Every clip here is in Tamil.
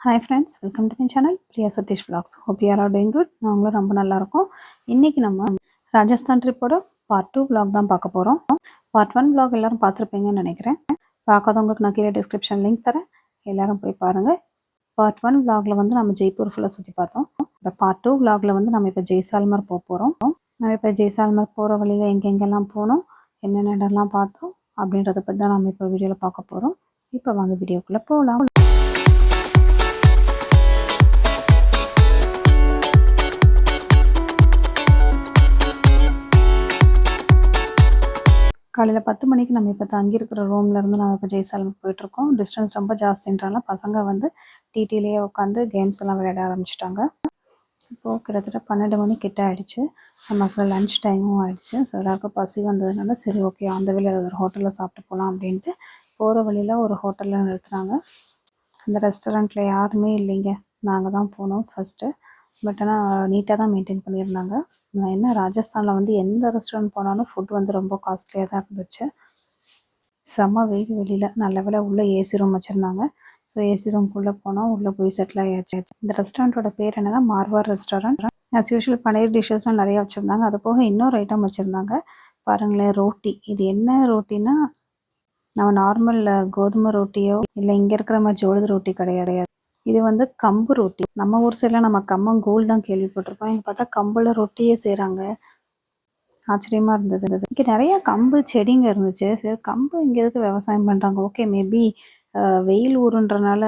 Hi friends, welcome to my channel Priya Satish vlogs. Hope you are all doing good. நாங்களும் ரொம்ப நல்லா இருக்கோம். இன்றைக்கி நம்ம ராஜஸ்தான் ட்ரிப்போட பார்ட் 2 vlog தான் பார்க்க போகிறோம். பார்ட் 1 vlog எல்லோரும் பார்த்துருப்பீங்கன்னு நினைக்கிறேன். பார்க்காதவங்களுக்கு நான் கீழே டிஸ்கிரிப்ஷன் லிங்க் தரேன், எல்லோரும் போய் பாருங்கள். பார்ட் 1 vlogல வந்து நம்ம ஜெய்ப்பூர் ஃபுல்லாக சுற்றி பார்த்தோம். இப்போ பார்ட் 2 vlogல வந்து நம்ம இப்போ ஜெய்சால்மர் போக போகிறோம். நம்ம இப்போ ஜெய்சால்மர் போகிற வழியில் எங்கெங்கெல்லாம் போனோம், என்னென்ன இடம்லாம் பார்த்தோம் அப்படின்றத பற்றி தான் நம்ம இப்போ வீடியோவில் பார்க்க போகிறோம். இப்போ வாங்க வீடியோக்குள்ளே போகலாம். காலையில் 10 மணிக்கு நம்ம இப்போ தங்கியிருக்கிற ரூம்லேருந்து நம்ம இப்போ ஜெய்சால்மர் போயிட்டுருக்கோம். டிஸ்டன்ஸ் ரொம்ப ஜாஸ்தின்றனால பசங்க வந்து டிடிலேயே உட்காந்து கேம்ஸ் எல்லாம் விளையாட ஆரம்பிச்சிட்டாங்க. இப்போது கிட்டத்தட்ட 12 மணி கிட்ட ஆகிடுச்சு. நமக்கு லன்ச் டைமும் ஆகிடுச்சு. ஸோ எல்லாருக்கும் பசி வந்ததுனால சரி ஓகே அந்த வழியில் ஏதாவது ஒரு ஹோட்டலில் சாப்பிட்டு போகலாம் அப்படின்ட்டு போகிற வழியில் ஒரு ஹோட்டலில் நிறுத்துனாங்க. அந்த ரெஸ்டாரண்ட்டில் யாருமே இல்லைங்க, நாங்கள் தான் போனோம் ஃபஸ்ட்டு. பட் ஆனால் நீட்டாக தான் மெயின்டைன் பண்ணியிருந்தாங்க. நான் என்ன ராஜஸ்தானில் வந்து எந்த ரெஸ்டாரண்ட் போனாலும் ஃபுட் வந்து ரொம்ப காஸ்ட்லியாக தான் இருந்துச்சு. செம்ம வெயில் வெளியில். நல்ல வேளை உள்ளே ஏசி ரூம் வச்சுருந்தாங்க. ஸோ ஏசி ரூம்குள்ளே போனால் உள்ளே போய் செட்டில் ஆகியாச்சு. இந்த ரெஸ்டாரண்ட்டோட பேர் என்னென்னா மார்வார் ரெஸ்டாரண்ட். ஆஸ் யூஷுவல் பன்னீர் டிஷ்ஷஸ்லாம் நிறையா வச்சுருந்தாங்க. அது போக இன்னொரு ஐட்டம் வச்சுருந்தாங்க பாருங்களேன், ரோட்டி. இது என்ன ரோட்டினா நம்ம நார்மல் கோதுமை ரோட்டியோ இல்லை இங்கே இருக்கிற மாதிரி ஜோளது ரொட்டி கிடையாது. இது வந்து கம்பு ரொட்டி. நம்ம ஊர் சைடில் நம்ம கம்மங்கூழ் தான் கேள்விப்பட்டிருப்போம். இங்கே பார்த்தா கம்பில் ரொட்டியே செய்கிறாங்க. ஆச்சரியமாக இருந்தது. இங்கே நிறையா கம்பு செடிங்க இருந்துச்சு. சரி கம்பு இங்கே எதுக்கு விவசாயம் பண்ணுறாங்க, ஓகே மேபி வெயில் ஊருன்றனால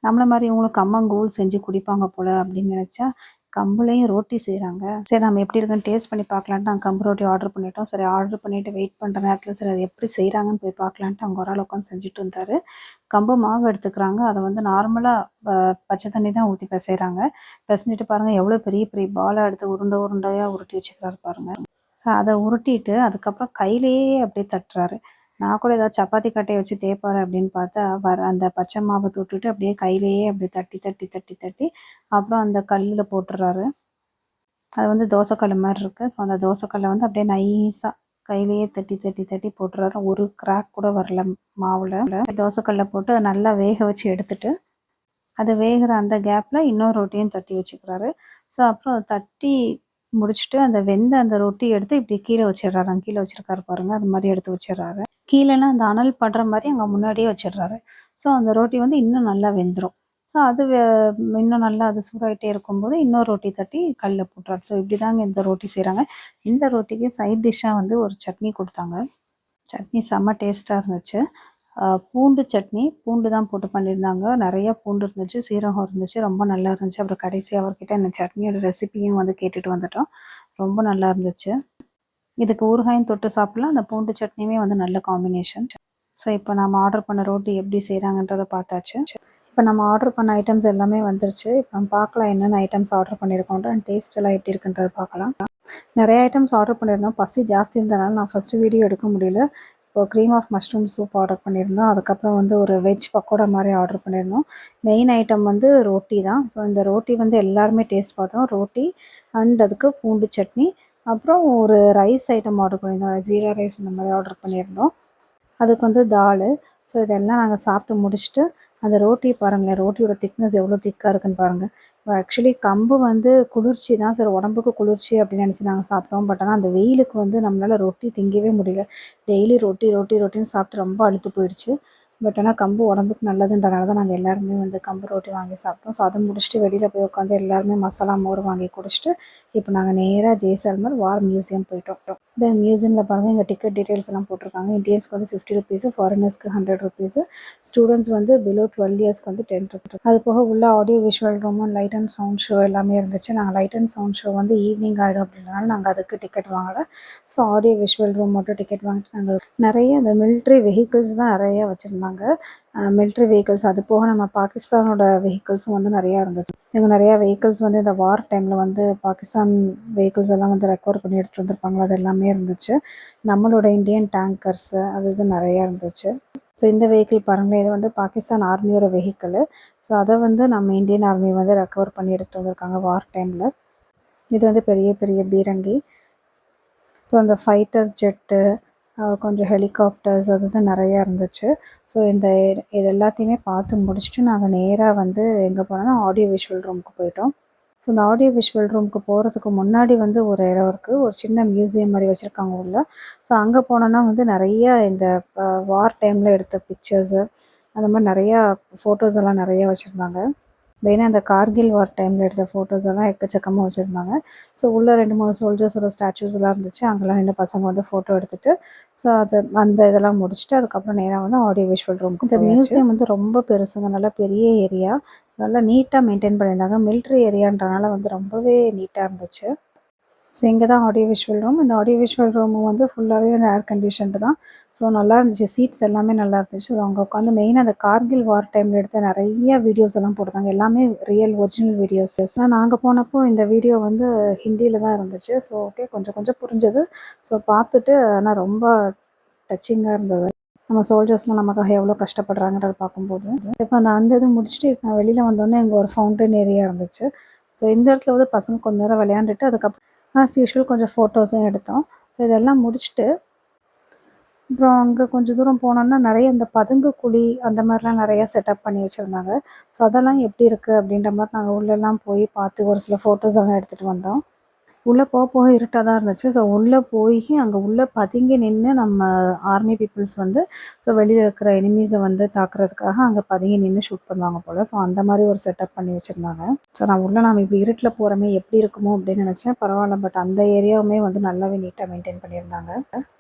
நம்மளை மாதிரி இவங்களும் கம்மங்கூழ் செஞ்சு குடிப்பாங்க போல் அப்படின்னு நினச்சா கம்புலேயும் ரோட்டி செய்கிறாங்க. சரி நம்ம எப்படி இருக்குன்னு டேஸ்ட் பண்ணி பார்க்கலான்ட்டு நாங்கள் கம்பு ரோட்டி ஆர்டர் பண்ணிட்டோம். சரி ஆர்டர் பண்ணிவிட்டு வெயிட் பண்ணுற நேரத்தில் சரி அது எப்படி செய்கிறாங்கன்னு போய் பார்க்கலான்ட்டு அங்கே ஒரு ஆள் உட்காந்து செஞ்சுட்டு இருந்தார். கம்பு மாவு எடுத்துக்கிறாங்க. அதை வந்து நார்மலாக பச்சை தண்ணி தான் ஊற்றி பிசைகிறாங்க. பிசைஞ்சிட்டு பாருங்கள் எவ்வளோ பெரிய பெரிய பாலாக எடுத்து உருண்டையாக உருட்டி வச்சுக்கிறாரு பாருங்கள். ஸோ அதை உருட்டிட்டு அதுக்கப்புறம் கையிலேயே அப்படியே தட்டுறாரு. நான் கூட ஏதாவது சப்பாத்தி கட்டையை வச்சு தேய்ப்பாரு அப்படின்னு பார்த்தா அந்த பச்சை மாவை தொட்டுட்டு அப்படியே கையிலேயே அப்படியே தட்டி தட்டி தட்டி தட்டி அப்புறம் அந்த கல்லில் போட்டுடுறாரு. அது வந்து தோசைக்கல் மாதிரி இருக்குது. ஸோ அந்த தோசைக்கல்லை வந்து அப்படியே நைஸாக கையிலேயே தட்டி தட்டி தட்டி போட்டுறாரு. ஒரு கிராக் கூட வரல மாவில். தோசைக்கல்லை போட்டு அதை நல்லா வேக வச்சு எடுத்துட்டு அது வேகிற அந்த கேப்பில் இன்னொரு ரொட்டியும் தட்டி வச்சுக்கிறாரு. ஸோ அப்புறம் அதை தட்டி முடிச்சுட்டு அந்த அந்த ரொட்டி எடுத்து இப்படி கீழே வச்சிடுறாரு. அங்கே கீழே வச்சிருக்காரு பாருங்கள், அது மாதிரி எடுத்து வச்சிடுறாரு. கீழேன்னா அந்த அனல் படுற மாதிரி அங்கே முன்னாடியே வச்சிடுறாரு. ஸோ அந்த ரொட்டி வந்து இன்னும் நல்லா வெந்துடும். ஸோ அது இன்னும் நல்லா அது சூடாகிட்டே இருக்கும்போது இன்னொரு ரொட்டி தட்டி கல்லில் போட்டுறாரு. ஸோ இப்படி தாங்க இந்த ரொட்டி செய்கிறாங்க. இந்த ரொட்டிக்கு சைட் டிஷ்ஷாக வந்து ஒரு சட்னி கொடுத்தாங்க. சட்னி செம்ம டேஸ்ட்டாக இருந்துச்சு. பூண்டு சட்னி, பூண்டு தான் போட்டு பண்ணியிருந்தாங்க. நிறையா பூண்டு இருந்துச்சு, சீரகம் இருந்துச்சு, ரொம்ப நல்லா இருந்துச்சு. அப்புறம் கடைசியாக அவர்கிட்ட இந்த சட்னியோட ரெசிபியும் வந்து கேட்டுட்டு வந்துட்டோம். ரொம்ப நல்லா இருந்துச்சு. இதுக்கு ஊறுகாயும் தொட்டு சாப்பிட்லாம். அந்த பூண்டு சட்னியுமே வந்து நல்ல காம்பினேஷன். ஸோ இப்போ நம்ம ஆர்டர் பண்ண ரோட்டி எப்படி செய்கிறாங்கன்றதை பார்த்தாச்சு. இப்போ நம்ம ஆர்டர் பண்ண ஐட்டம்ஸ் எல்லாமே வந்துருச்சு. இப்போ நம்ம பார்க்கலாம் என்னென்ன ஐட்டம்ஸ் ஆர்டர் பண்ணியிருக்கோன்ற டேஸ்ட் எல்லாம் எப்படி இருக்குன்றது பார்க்கலாம். நிறைய ஐட்டம்ஸ் ஆர்டர் பண்ணியிருந்தோம். பசி ஜாஸ்தி இருந்தனால நான் ஃபஸ்ட்டு வீடியோ எடுக்க முடியல. இப்போ cream of mushroom soup order பண்ணியிருந்தோம். அதுக்கப்புறம் வந்து ஒரு வெஜ் பக்கோடா மாதிரி ஆர்டர் பண்ணியிருந்தோம். மெயின் ஐட்டம் வந்து ரோட்டி தான். ஸோ இந்த ரோட்டி வந்து எல்லாருமே டேஸ்ட் பார்த்தோம். ரோட்டி அண்ட் அதுக்கு பூண்டு சட்னி, அப்புறம் ஒரு ரைஸ் ஐட்டம் ஆர்டர் பண்ணியிருந்தோம். ஜீரா ரைஸ் இந்த மாதிரி ஆர்டர் பண்ணியிருந்தோம். அதுக்கு வந்து தால். ஸோ இதெல்லாம் நாங்கள் சாப்பிட்டு முடிச்சுட்டு அந்த ரோட்டி பாருங்களேன், ரோட்டியோட திக்னஸ் எவ்வளோ திக்காக இருக்குன்னு பாருங்கள். ஆக்சுவலி கம்பு வந்து குளிர்ச்சி தான், சரி உடம்புக்கு குளிர்ச்சி அப்படின்னு நினச்சி நாங்கள் சாப்பிட்டோம். பட் ஆனால் அந்த வெயிலுக்கு வந்து நம்மளால் ரொட்டி திங்கவே முடியல. டெய்லி ரொட்டின்னு சாப்பிட்டு ரொம்ப அழுத்து போயிடுச்சு. பட் ஆனால் கம்பு உடம்புக்கு நல்லதுன்றனால தான் நாங்கள் எல்லாருமே வந்து கம்பு ரொட்டி வாங்கி சாப்பிட்டோம். ஸோ அதை முடிச்சுட்டு வெளியில் போய் உட்காந்து எல்லாருமே மசாலா மோர் வாங்கி குடிச்சிட்டு இப்போ நாங்கள் நேராக ஜெய்சால்மர் வார் மியூசியம் போயிட்டோம். இந்த மியூசியமில் பாருங்கள் எங்கள் டிக்கெட் டீட்டெயில்ஸ் எல்லாம் போட்டிருக்காங்க. இந்தியன்ஸ்க்கு வந்து 50 ருபீஸு, ஃபாரினர்ஸ்க்கு 100 ருபீஸு, ஸ்டூடெண்ட்ஸ் வந்து பிலோ 12 இயர்ஸ்க்கு வந்து 10 ருபீஸ். அது போக உள்ள ஆடியோ விஷுவல் ரூமும் லைட் அண்ட் சவுண்ட் ஷோ எல்லாமே இருந்துச்சு. நாங்கள் லைட் அண்ட் சவுண்ட் ஷோ வந்து ஈவினிங் ஆகிடும் அப்படின்றனால நாங்கள் அதுக்கு டிக்கெட் வாங்கலை. ஸோ ஆடியோ விஷுவல் ரூம் மட்டும் டிக்கெட் வாங்கிட்டு நாங்கள் நிறைய இந்த மிலிட்ரி வெஹிக்கிள்ஸ் தான் நிறையா வச்சுருந்தாங்க. Military vehicles. அது போக நம்ம பாகிஸ்தானோட வெஹிக்கிள்ஸும் வந்து நிறையா இருந்துச்சு. இவங்க நிறையா வெஹிக்கிள்ஸ் வந்து இந்த வார் டைமில் வந்து பாகிஸ்தான் வெஹிக்கிள்ஸ் எல்லாம் வந்து ரெக்கவர் பண்ணி எடுத்துகிட்டு வந்திருப்பாங்களோ அது எல்லாமே இருந்துச்சு. நம்மளோட இந்தியன் டேங்கர்ஸு அது இது நிறையா இருந்துச்சு. ஸோ இந்த வெஹிக்கிள் பாருங்களேன், இது வந்து பாகிஸ்தான் ஆர்மியோட வெஹிக்கிள். ஸோ அதை வந்து நம்ம இந்தியன் ஆர்மி வந்து ரெக்கவர் பண்ணி எடுத்துகிட்டு வந்திருக்காங்க வார் டைமில். இது வந்து பெரிய பெரிய பீரங்கி, அப்புறம் அந்த ஃபைட்டர் ஜெட்டு, கொஞ்சம் ஹெலிகாப்டர்ஸ் அது நிறையா இருந்துச்சு. ஸோ இது எல்லாத்தையுமே பார்த்து முடிச்சுட்டு நாங்கள் நேராக வந்து எங்கே போனோம்னா ஆடியோ விஷுவல் ரூமுக்கு போயிட்டோம். ஸோ இந்த ஆடியோ விஷுவல் ரூமுக்கு போகிறதுக்கு முன்னாடி வந்து ஒரு இடம் இருக்குது, ஒரு சின்ன மியூசியம் மாதிரி வச்சுருக்காங்க உள்ள. ஸோ அங்கே போனோன்னா வந்து நிறைய இந்த வார் டைமில் எடுத்த பிக்சர்ஸு அந்த மாதிரி நிறையா ஃபோட்டோஸ் எல்லாம் நிறையா வச்சுருந்தாங்க. மெயினாக அந்த கார்கில் வார் டைமில் எடுத்த ஃபோட்டோஸ் எல்லாம் எக்கச்சக்கமாக வச்சுருந்தாங்க. ஸோ உள்ளே 2-3 சோல்ஜர்ஸோட ஸ்டாச்சூஸ் எல்லாம் இருந்துச்சு. அங்கெல்லாம் நின்று பசங்க வந்து ஃபோட்டோ எடுத்துகிட்டு ஸோ அந்த இதெல்லாம் முடிச்சுட்டு அதுக்கப்புறம் நேராக வந்து ஆடியோ விஷுவல் ரூமுக்கு. இந்த மியூசியம் வந்து ரொம்ப பெருசுங்க, நல்லா பெரிய ஏரியா, நல்லா நீட்டாக மெயின்டைன் பண்ணியிருந்தாங்க. மிலிட்ரி ஏரியான்றனால வந்து ரொம்பவே நீட்டாக இருந்துச்சு. ஸோ இங்கே தான் ஆடியோ விஷுவல் ரூம். இந்த ஆடியோ விஷுவல் ரூமு வந்து ஃபுல்லாகவே வந்து ஏர் கண்டிஷன்டு தான். ஸோ நல்லா இருந்துச்சு, சீட்ஸ் எல்லாமே நல்லா இருந்துச்சு. ஸோ அங்கே உட்காந்து மெயினாக அந்த கார்கில் வார் டைமில் எடுத்த நிறைய வீடியோஸ் எல்லாம் போட்டிருந்தாங்க, எல்லாமே ரியல் ஒரிஜினல் வீடியோஸ். ஆனால் நாங்கள் போனப்போ இந்த வீடியோ வந்து ஹிந்தியில் தான் இருந்துச்சு. ஸோ ஓகே, கொஞ்சம் கொஞ்சம் புரிஞ்சது. ஸோ பார்த்துட்டு ஆனால் ரொம்ப டச்சிங்காக இருந்தது. நம்ம சோல்ஜர்ஸ்லாம் நமக்காக எவ்வளோ கஷ்டப்படுறாங்கன்றத பார்க்கும்போது. இப்போ அந்த இது முடிச்சுட்டு நான் வெளியில் வந்தோடனே இங்கே ஒரு ஃபவுண்டன் ஏரியா இருந்துச்சு. ஸோ இந்த இடத்துல வந்து பசங்க கொஞ்ச நேரம் விளையாண்டுட்டு அதுக்கப்புறம் ஆஸ் யூஷுவல் கொஞ்சம் ஃபோட்டோஸும் எடுத்தோம். ஸோ இதெல்லாம் முடிச்சுட்டு அப்புறம் அங்கே கொஞ்சம் தூரம் போனோன்னா நிறைய இந்த பதுங்கு குழி அந்த மாதிரிலாம் நிறையா செட்டப் பண்ணி வச்சுருந்தாங்க. ஸோ அதெல்லாம் எப்படி இருக்குது அப்படின்ற மாதிரி நாங்கள் உள்ளெல்லாம் போய் பார்த்து ஒரு சில ஃபோட்டோஸ் எல்லாம் எடுத்துகிட்டு வந்தோம். உள்ளே போக இருட்டாக தான் இருந்துச்சு. ஸோ உள்ளே போய் அங்கே உள்ளே பதுங்கி நின்று நம்ம ஆர்மி பீப்புள்ஸ் வந்து ஸோ வெளியில் இருக்கிற எனிமீஸை வந்து தாக்குறதுக்காக அங்கே பதுங்கி நின்று ஷூட் பண்ணுவாங்க போல். ஸோ அந்த மாதிரி ஒரு செட்டப் பண்ணி வச்சுருந்தாங்க. ஸோ நான் உள்ளே நம்ம இப்படி இருட்டில் போகிறோமே எப்படி இருக்குமோ அப்படின்னு நினச்சேன். பரவாயில்ல, பட் அந்த ஏரியாவுமே வந்து நல்லாவே நீட்டாக மெயின்டைன் பண்ணியிருந்தாங்க.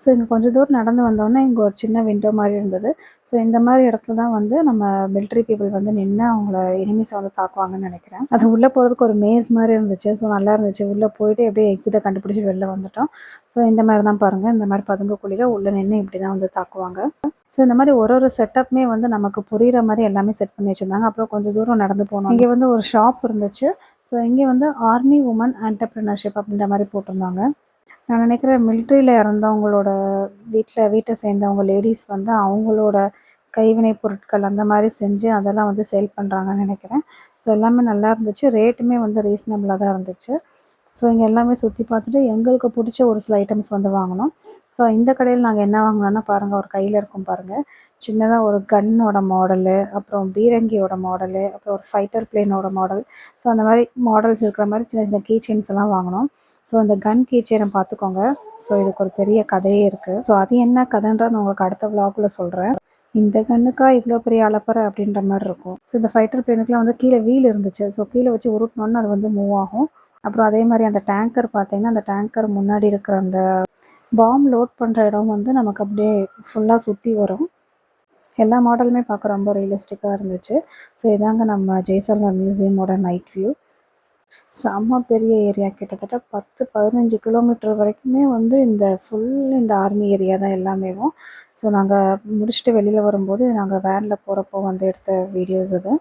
ஸோ இங்கே கொஞ்சம் தூரம் நடந்து வந்தோடனே இங்கே ஒரு சின்ன விண்டோ மாதிரி இருந்தது. ஸோ இந்த மாதிரி இடத்துல தான் வந்து நம்ம மிலிட்ரி பீப்புள் வந்து நின்று அவங்கள எனிமீஸை வந்து தாக்குவாங்கன்னு நினைக்கிறேன். அது உள்ளே போகிறதுக்கு ஒரு மேஸ் மாதிரி இருந்துச்சு. ஸோ நல்லா இருந்துச்சு. உள்ளே போயிட்டு அப்படியே எக்ஸிட்டை கண்டுபிடிச்சி வெளில வந்துட்டோம். ஸோ இந்த மாதிரி தான் பாருங்கள், இந்த மாதிரி பதுங்கு குழியில் உள்ளே நின்று இப்படி தான் வந்து தாக்குவாங்க. ஸோ இந்த மாதிரி ஒரு செட்டப்புமே வந்து நமக்கு புரிகிற மாதிரி எல்லாமே செட் பண்ணி வச்சுருந்தாங்க. அப்புறம் கொஞ்சம் தூரம் நடந்து போனோம். இங்கே வந்து ஒரு ஷாப் இருந்துச்சு. ஸோ இங்கே வந்து ஆர்மி உமன் என்டர்ப்ரினர்ஷிப் அப்படின்ற மாதிரி போட்டிருந்தாங்க. நான் நினைக்கிறேன் மிலிட்ரியில் இறந்தவங்களோட வீட்டை சேர்ந்தவங்க லேடிஸ் வந்து அவங்களோட கைவினை பொருட்கள் அந்த மாதிரி செஞ்சு அதெல்லாம் வந்து சேல் பண்ணுறாங்கன்னு நினைக்கிறேன். ஸோ எல்லாமே நல்லா இருந்துச்சு, ரேட்டுமே வந்து ரீசனபிளாக தான் இருந்துச்சு. ஸோ இங்கே எல்லாமே சுற்றி பார்த்துட்டு எங்களுக்கு பிடிச்ச ஒரு சில ஐட்டம்ஸ் வந்து வாங்கினோம். ஸோ இந்த கடையில் நாங்கள் என்ன வாங்கினோன்னா பாருங்கள், ஒரு கையில் இருக்கும் பாருங்கள், சின்னதாக ஒரு கன்னோட மாடலு, அப்புறம் பீரங்கியோட மாடலு, அப்புறம் ஒரு ஃபைட்டர் பிளேனோட மாடல். ஸோ அந்த மாதிரி மாடல்ஸ் இருக்கிற மாதிரி சின்ன சின்ன கீ செயின்ஸ் எல்லாம் வாங்கினோம். ஸோ இந்த கன் கீ செயினை பார்த்துக்கோங்க. ஸோ இதுக்கு ஒரு பெரிய கதையே இருக்குது. ஸோ அது என்ன கதைன்றது நான் உங்களுக்கு அடுத்த விளாகில் சொல்கிறேன். இந்த கன்னுக்கா இவ்வளோ பெரிய அளப்பறை அப்படின்ற மாதிரி இருக்கும். ஸோ இந்த ஃபைட்டர் பிளேனுக்குலாம் வந்து கீழே வீல் இருந்துச்சு. ஸோ கீழே வச்சு உருட்டினோன்னு அது வந்து மூவ் ஆகும். அப்புறம் அதே மாதிரி அந்த டேங்கர் பார்த்தீங்கன்னா, அந்த டேங்கர் முன்னாடி இருக்கிற அந்த பாம் லோட் பண்ணுற இடம் வந்து நமக்கு அப்படியே ஃபுல்லாக சுற்றி வரும். எல்லா மாடலுமே பார்க்க ரொம்ப ரியலிஸ்டிக்காக இருந்துச்சு. ஸோ இதாங்க நம்ம ஜெய்சல்மர் மியூசியமோட நைட் வியூ. செம்ம பெரிய ஏரியா, கிட்டத்தட்ட 10-15 கிலோமீட்டர் வரைக்குமே வந்து இந்த ஆர்மி ஏரியா தான் எல்லாமேவும். ஸோ நாங்கள் முடிச்சுட்டு வெளியில் வரும்போது நாங்கள் வேனில் போகிறப்போ வந்து எடுத்த வீடியோஸ் அது.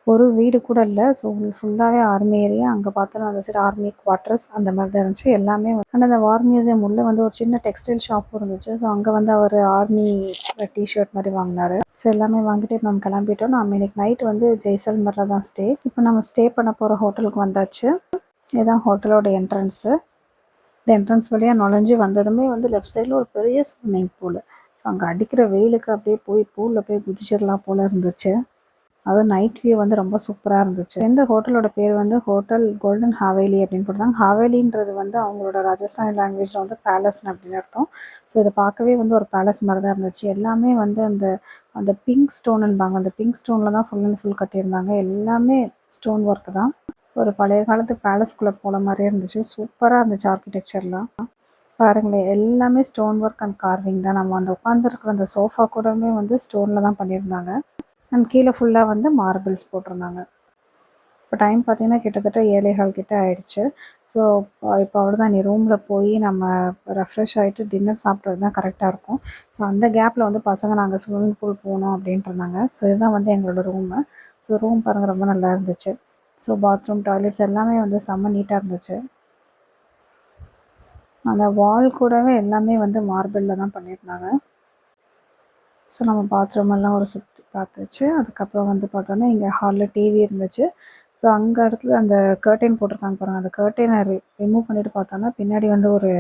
ஒரு வீடு கூட இல்லை. ஸோ ஃபுல்லாகவே ஆர்மி ஏரியா. அங்கே பார்த்தோன்னா அந்த சைடு ஆர்மி குவார்ட்டர்ஸ் அந்த மாதிரி தான் இருந்துச்சு எல்லாமே. ஆனால் அந்த வார் மியூசியம் உள்ளே வந்து ஒரு சின்ன டெக்ஸ்டைல் ஷாப்பும் இருந்துச்சு. ஸோ அங்கே வந்து அவர் ஆர்மி டிஷர்ட் மாதிரி வாங்கினார். ஸோ எல்லாமே வாங்கிட்டு நம்ம கிளம்பிட்டோம். நம்ம இன்னைக்கு நைட் வந்து ஜெய்சல்மரில் தான் ஸ்டே. இப்போ நம்ம ஸ்டே பண்ண போகிற ஹோட்டலுக்கு வந்தாச்சு. இதுதான் ஹோட்டலோட என்ட்ரன்ஸு. இந்த என்ட்ரன்ஸ் வழியாக நுழைஞ்சி வந்ததுமே வந்து லெஃப்ட் சைடில் ஒரு பெரிய ஸ்விம்மிங் பூல். ஸோ அங்கே அடிக்கிற வெயிலுக்கு அப்படியே பூலில் போய் குதிச்சிடலாம் போல் இருந்துச்சு. அதுவும் நைட் வியூ வந்து ரொம்ப சூப்பராக இருந்துச்சு. இந்த ஹோட்டலோட பேர் வந்து ஹோட்டல் கோல்டன் ஹாவேலி அப்படின்னு போட்டாங்க. ஹாவேலின்றது வந்து அவங்களோட ராஜஸ்தானி லாங்குவேஜில் வந்து பேலஸ் அப்படின்னு அர்த்தம். ஸோ இதை பார்க்கவே வந்து ஒரு பேலஸ் மாதிரி தான் இருந்துச்சு. எல்லாமே வந்து அந்த பிங்க் ஸ்டோனுன்பாங்க, அந்த பிங்க் ஸ்டோனில் தான் ஃபுல் அண்ட் ஃபுல் கட்டியிருந்தாங்க. எல்லாமே ஸ்டோன் ஒர்க்கு தான். ஒரு பழைய காலத்து பேலஸ்குள்ளே போன மாதிரியே இருந்துச்சு. சூப்பராக இருந்துச்சு ஆர்கிடெக்சர்லாம். பாருங்களேன், எல்லாமே ஸ்டோன் ஒர்க் அண்ட் கார்விங் தான். நம்ம அந்த உட்காந்துருக்குற அந்த சோஃபா கூடவே வந்து ஸ்டோனில் தான் பண்ணியிருந்தாங்க. அண்ட் கீழே ஃபுல்லாக வந்து மார்பிள்ஸ் போட்டிருந்தாங்க. இப்போ டைம் பார்த்திங்கன்னா கிட்டத்தட்ட 7:15 கிட்ட ஆகிடுச்சு. ஸோ இப்போ அவ்வளோதான், நீ ரூமில் போய் நம்ம ரெஃப்ரெஷ் ஆகிட்டு டின்னர் சாப்பிட்றது தான் கரெக்டாக இருக்கும். ஸோ அந்த கேப்பில் வந்து பசங்க நாங்கள் ஸ்விம்மிங் பூல் போகணும் அப்படின்ட்டு இருந்தாங்க. ஸோ இதுதான் வந்து எங்களோட ரூமு. ஸோ ரூம் பாருங்கள், ரொம்ப நல்லா இருந்துச்சு. ஸோ பாத்ரூம், டாய்லெட்ஸ் எல்லாமே வந்து செம்ம நீட்டாக இருந்துச்சு. அந்த வால் கூடவே எல்லாமே வந்து மார்பிளில் தான் பண்ணியிருந்தாங்க. ஸோ நம்ம பாத்ரூம் எல்லாம் ஒரு சுற்றி பார்த்துச்சு. அதுக்கப்புறம் வந்து பார்த்தோன்னா இங்கே ஹாலில் டிவி இருந்துச்சு. ஸோ அங்கே இடத்துல அந்த கர்டைன் போட்டிருக்காங்க பாருங்கள், அந்த கர்டைனை ரிமூவ் பண்ணிவிட்டு பார்த்தோன்னா பின்னாடி வந்து ஒரு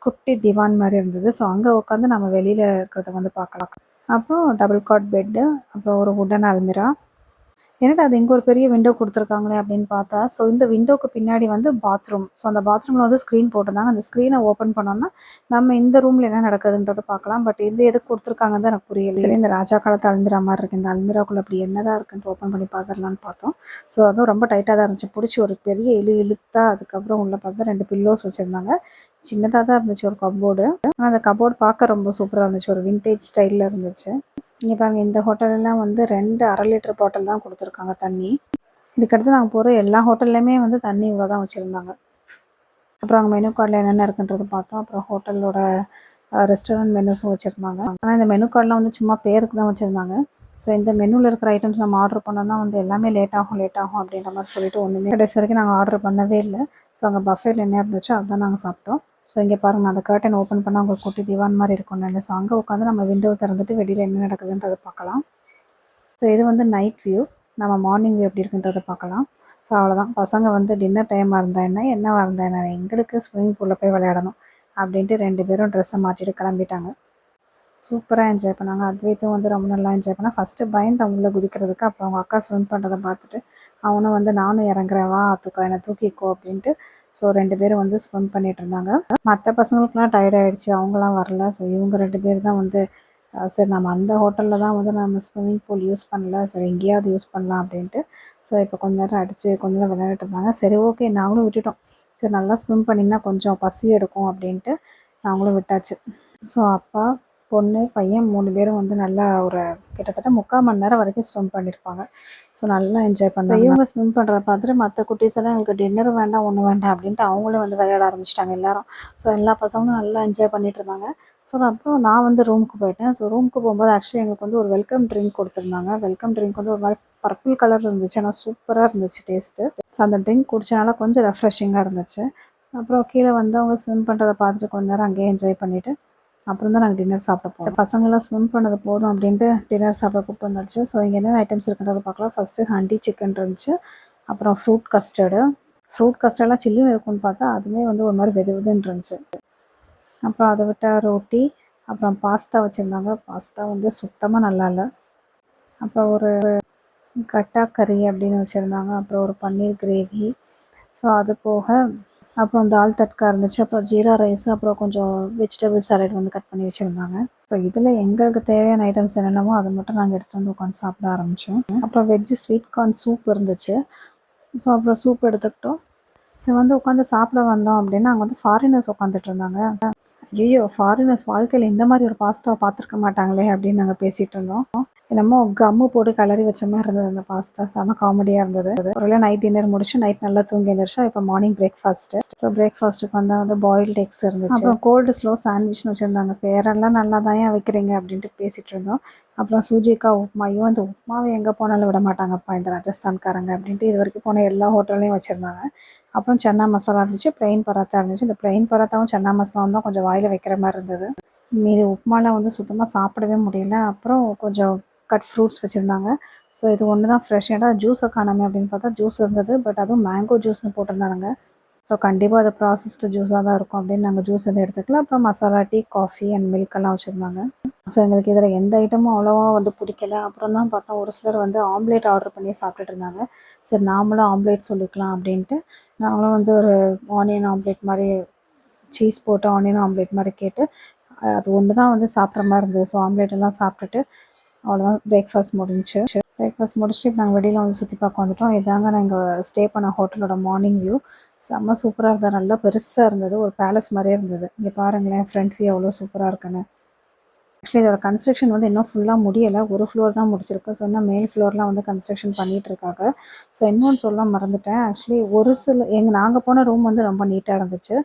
குட்டி திவான் மாதிரி இருந்தது. ஸோ அங்கே உட்காந்து நம்ம வெளியில் இருக்கிறத வந்து பார்க்கலாம். அப்புறம் டபுள் காட் பெட்டு, அப்புறம் ஒரு வுடன் அல்மிரா. என்னடா அது இங்கே ஒரு பெரிய விண்டோ கொடுத்துருக்காங்களே அப்படின்னு பார்த்தா, ஸோ இந்த விண்டோக்கு பின்னாடி வந்து பாத்ரூம். ஸோ அந்த பாத்ரூமில் வந்து ஸ்க்ரீன் போட்டிருந்தாங்க. அந்த ஸ்க்ரீனை ஓப்பன் பண்ணோன்னா நம்ம இந்த ரூமில் என்ன நடக்குதுன்றதை பார்க்கலாம். பட் இது எதுக்கு கொடுத்துருக்காங்கன்னு தான் எனக்கு புரியல. சரி, இந்த ராஜா காலத்து அல்மிரா மாதிரி இருக்குது. இந்த அல்மிராக்குள்ளே அப்படி என்னதான் இருக்குன்ட்டு ஓப்பன் பண்ணி பார்த்துடலான்னு பார்த்தோம். ஸோ அதுவும் ரொம்ப டைட்டாக தான் இருந்துச்சு. பிடிச்சி ஒரு பெரிய இழுத்தா அதுக்கப்புறம் உள்ளே பார்த்தா 2 பில்லோஸ் வச்சுருந்தாங்க. சின்னதாக தான் இருந்துச்சு ஒரு கப்போர்டு. ஆனால் அந்த கப்போர்டு பார்க்க ரொம்ப சூப்பராக இருந்துச்சு. ஒரு விண்டேஜ் ஸ்டைலில் இருந்துச்சு. இங்கே பாருங்கள், இந்த ஹோட்டலெலாம் வந்து 2 1/2 லிட்டர் பாட்டில் தான் கொடுத்துருக்காங்க தண்ணி. இதுக்கடுத்து நாங்கள் போகிற எல்லா ஹோட்டல்லையுமே வந்து தண்ணி இவ்வளோ தான் வச்சுருந்தாங்க. அப்புறம் அங்கே மெனு கார்டில் என்னென்ன இருக்குன்றது பார்த்தோம். அப்புறம் ஹோட்டலோட ரெஸ்டாரண்ட் மெனுஸும் வச்சுருந்தாங்க. ஆனால் இந்த மெனு கார்டெலாம் வந்து சும்மா பேருக்கு தான் வச்சுருந்தாங்க. ஸோ இந்த மெனுவில் இருக்கிற ஐட்டம்ஸ் நம்ம ஆர்டர் பண்ணோன்னா வந்து எல்லாமே லேட் ஆகும் அப்படின்ற மாதிரி சொல்லிட்டு ஒன்றுமே கடைசி வரைக்கும் நாங்கள் ஆர்டர் பண்ணவே இல்லை. ஸோ அங்கே பஃபேல என்ன இருந்துச்சோ அதுதான் நாங்கள் சாப்பிட்டோம். ஸோ இங்கே பாருங்கள், அந்த கர்டன் ஓப்பன் பண்ணால் அவங்க குட்டி திவான் மாதிரி இருக்கும்னு. ஸோ அங்கே உட்காந்து நம்ம விண்டோ திறந்துட்டு வெளியில் என்ன நடக்குதுன்றதை பார்க்கலாம். ஸோ இது வந்து நைட் வியூ. நம்ம மார்னிங் வியூ எப்படி இருக்குன்றதை பார்க்கலாம். ஸோ அவ்வளோதான். பசங்க வந்து டின்னர் டைமாக இருந்தால் என்னவாக இருந்தால் என்ன, எங்களுக்கு ஸ்விம்மிங் பூலில் போய் விளையாடணும் அப்படின்ட்டு 2 பேரும் ட்ரெஸ்ஸை மாட்டிட்டு கிளம்பிட்டாங்க. சூப்பராக என்ஜாய் பண்ணாங்க. அத்வைத்தும் வந்து ரொம்ப நல்லா என்ஜாய் பண்ணால். ஃபஸ்ட்டு பயந்து அவங்கள குதிக்கிறதுக்கு, அப்புறம் அவங்க அக்கா ஸ்விம் பண்ணுறதை பார்த்துட்டு அவனும் வந்து நானும் இறங்குறேன் வா அத்துக்கா என்னை தூக்கிக்கோ அப்படின்ட்டு. ஸோ 2 பேரும் வந்து ஸ்விம் பண்ணிகிட்டு இருந்தாங்க. மற்ற பசங்களுக்குலாம் டயர்ட் ஆகிடுச்சு, அவங்களாம் வரல. ஸோ இவங்க 2 பேர் தான் வந்து சரி நம்ம அந்த ஹோட்டலில் தான் வந்து நம்ம ஸ்விம்மிங் பூல் யூஸ் பண்ணல, சரி எங்கேயாவது யூஸ் பண்ணலாம் அப்படின்ட்டு. ஸோ இப்போ கொஞ்ச நேரம் அடித்து கொஞ்ச நேரம் விளையாடிட்டு இருந்தாங்க. சரி ஓகே, நாங்களும் விட்டுட்டோம். சரி நல்லா ஸ்விம் பண்ணிங்கன்னா கொஞ்சம் பசி எடுக்கும் அப்படின்ட்டு நாங்களும் விட்டாச்சு. ஸோ அப்பா, பொண்ணு, பையன் 3 பேரும் வந்து நல்லா ஒரு கிட்டத்தட்ட 3/4 மணி நேரம் வரைக்கும் ஸ்விம் பண்ணியிருப்பாங்க. ஸோ நல்லா என்ஜாய் பண்ணாங்க. இவங்க ஸ்விம் பண்ணுறத பார்த்துட்டு மற்ற குட்டீஸ் எல்லாம் எங்களுக்கு டின்னரும் வேண்டாம் ஒன்றும் வேண்டாம் அப்படின்ட்டு அவங்களும் வந்து விளையாட ஆரம்பிச்சிட்டாங்க எல்லாரும். ஸோ எல்லா பசங்களும் நல்லா என்ஜாய் பண்ணிட்டு இருந்தாங்க. ஸோ அப்புறம் நான் வந்து ரூமுக்கு போயிட்டேன். ஸோ ரூமுக்கு போகும்போது ஆக்சுவலி எங்களுக்கு வந்து ஒரு வெல்கம் ட்ரிங்க் கொடுத்துருந்தாங்க. வெல்கம் ட்ரிங்க் வந்து ஒரு மாதிரி பர்பிள் கலர் இருந்துச்சு, ஆனால் சூப்பராக இருந்துச்சு டேஸ்ட்டு. ஸோ அந்த ட்ரிங்க் குடிச்சனால கொஞ்சம் ரெஃப்ரெஷிங்காக இருந்துச்சு. அப்புறம் கீழே வந்து அவங்க ஸ்விம் பண்ணுறதை பார்த்துட்டு கொஞ்ச நேரம் அங்கேயே என்ஜாய் பண்ணிவிட்டு அப்புறம் தான் நாங்கள் டின்னர் சாப்பிட போகிறோம். பசங்களாம் ஸ்விம் பண்ணது போதும் அப்படின்ட்டு டின்னர் சாப்பிட கூப்பிட்டு வந்துருச்சு. ஸோ இங்கே என்னென்ன ஐட்டம்ஸ் இருக்குன்றதை பார்க்கலாம். ஃபஸ்ட்டு ஹண்டி சிக்கன் இருந்துச்சு, அப்புறம் ஃப்ரூட் கஸ்டர்டெலாம் சில்லுன்னு இருக்குன்னு பார்த்தா அதுவுமே வந்து ஒரு மாதிரி வெதுன்னு இருந்துச்சு. அப்புறம் அதை விட்ட ரொட்டி, அப்புறம் பாஸ்தா வச்சுருந்தாங்க. பாஸ்தா வந்து சுத்தமாக நல்லா இல்லை. அப்புறம் ஒரு கட்டா கறி அப்படின்னு வச்சுருந்தாங்க. அப்புறம் ஒரு பன்னீர் கிரேவி. ஸோ அது போக அப்புறம் தால் தட்கா இருந்துச்சு, அப்புறம் ஜீரா ரைஸ், அப்புறம் கொஞ்சம் வெஜிடபிள் சாலட் வந்து கட் பண்ணி வச்சுருந்தாங்க. ஸோ இதில் எங்களுக்கு தேவையான ஐட்டம்ஸ் என்னென்னமோ அதை மட்டும் நாங்கள் எடுத்துகிட்டு வந்து உட்காந்து சாப்பிட ஆரம்பித்தோம். அப்புறம் வெஜ்ஜு ஸ்வீட் கார்ன் சூப் இருந்துச்சு. ஸோ அப்புறம் சூப் எடுத்துக்கிட்டோம். ஸோ வந்து உட்காந்து சாப்பிட வந்தோம் அப்படின்னா அங்கே வந்து ஃபாரினர்ஸ் உட்காந்துட்டு இருந்தாங்க. ஐயோ, ஃபாரினர்ஸ் வாழ்க்கையில் இந்த மாதிரி ஒரு பாஸ்தா பார்த்துருக்க மாட்டாங்களே அப்படின்னு நாங்கள் பேசிகிட்டு இருந்தோம். என்னமோ கம்மு போட்டு கலரி வச்ச மாதிரி இருந்தது அந்த பாஸ்தா. செம காமெடியாக இருந்தது. ஒரு நைட் டின்னர் முடிச்சு நைட் நல்லா தூங்கி எழுந்திரிச்சா இப்போ மார்னிங் பிரேக்ஃபாஸ்ட்டு. ஸோ பிரேக்ஃபாஸ்ட்டுக்கு வந்தால் வந்து பாயில்டு எக்ஸ் இருந்துச்சு, அப்புறம் கோல்டு ஸ்லோ சாண்ட்விச்னு வச்சுருந்தாங்க. பேரெல்லாம் நல்லா தான் ஏன் வைக்கிறீங்க அப்படின்ட்டு பேசிகிட்டு இருந்தோம். அப்புறம் சூஜிக்கா உப்புமா. ஐயோ, இந்த உப்புமாவை எங்கே போனாலும் விட மாட்டாங்கப்பா இந்த ராஜஸ்தான்காரங்க அப்படின்ட்டு இது வரைக்கும் போன எல்லா ஹோட்டல்லையும் வச்சுருந்தாங்க. அப்புறம் சன்னா மசாலா இருந்துச்சு, ப்ளைன் பராத்தா இருந்துச்சு. இந்த ப்ளைன் பராத்தாவும் சன்னா மசாலாவும் தான் கொஞ்சம் வாயில் வைக்கிற மாதிரி இருந்தது. மீது உப்புமாலாம் வந்து சுத்தமாக சாப்பிடவே முடியல. அப்புறம் கொஞ்சம் கட் ஃப்ரூட்ஸ் வச்சுருந்தாங்க. ஸோ இது ஒன்று தான் ஃப்ரெஷ். ஏன்னா ஜூஸை காணாமே அப்படின்னு பார்த்தா ஜூஸ் இருந்தது, பட் அதுவும் மேங்கோ ஜூஸ்னு போட்டிருந்தாங்க. ஸோ கண்டிப்பாக அது ப்ராசஸ்டு ஜூஸாக தான் இருக்கும் அப்படின்னு நாங்கள் ஜூஸ் எதுவும் எடுத்துக்கலாம். அப்புறம் மசாலா டீ, காஃபி அண்ட் மில்கெல்லாம் வச்சுருந்தாங்க. ஸோ எங்களுக்கு இதில் எந்த ஐட்டமும் அவ்வளோவா வந்து பிடிக்கல. அப்புறம் தான் பார்த்தா ஒரு சிலர் வந்து ஆம்லேட் ஆர்டர் பண்ணி சாப்பிட்டுட்டு இருந்தாங்க. சரி நாமளும் ஆம்லேட் சொல்லிக்கலாம் அப்படின்ட்டு நாங்களும் வந்து ஒரு ஆனியன் ஆம்லேட் மாதிரி சீஸ் போட்டு ஆனியன் ஆம்லேட் மாதிரி கேட்டு அது ஒன்று தான் வந்து சாப்பிட்ற மாதிரி இருந்தது. ஸோ ஆம்லேட் எல்லாம் சாப்பிட்டுட்டு அவ்வளோதான் பிரேக்ஃபாஸ்ட் முடிஞ்சிச்சு. பிரேக்ஃபாஸ்ட் முடிச்சுட்டு இப்போ நாங்கள் வெளியில் வந்து சுற்றி பார்க்க வந்துட்டோம். இதாங்க நாங்கள் ஸ்டே பண்ண ஹோட்டலோட மார்னிங் வியூ. செம்ம சூப்பராக இருந்தது, நல்லா பெருசாக இருந்தது, ஒரு பேலஸ் மாதிரியே இருந்தது. இங்கே பாருங்களேன் ஃப்ரண்ட் வியூ எவ்வளோ சூப்பராக இருக்குன்னு. ஆக்சுவலி இதோட கன்ஸ்ட்ரக்ஷன் வந்து இன்னும் ஃபுல்லாக முடியலை, ஒரு ஃப்ளோர் தான் முடிச்சிருக்கு. ஸோ இன்னும் மேல் ஃப்ளோர்லாம் வந்து கன்ஸ்ட்ரக்ஷன் பண்ணிகிட்ருக்காங்க. ஸோ இன்னொன்று சொல்ல மறந்துட்டேன். ஆக்சுவலி ஒரு சில நாங்கள் போன ரூம் வந்து ரொம்ப நீட்டாக இருந்துச்சு.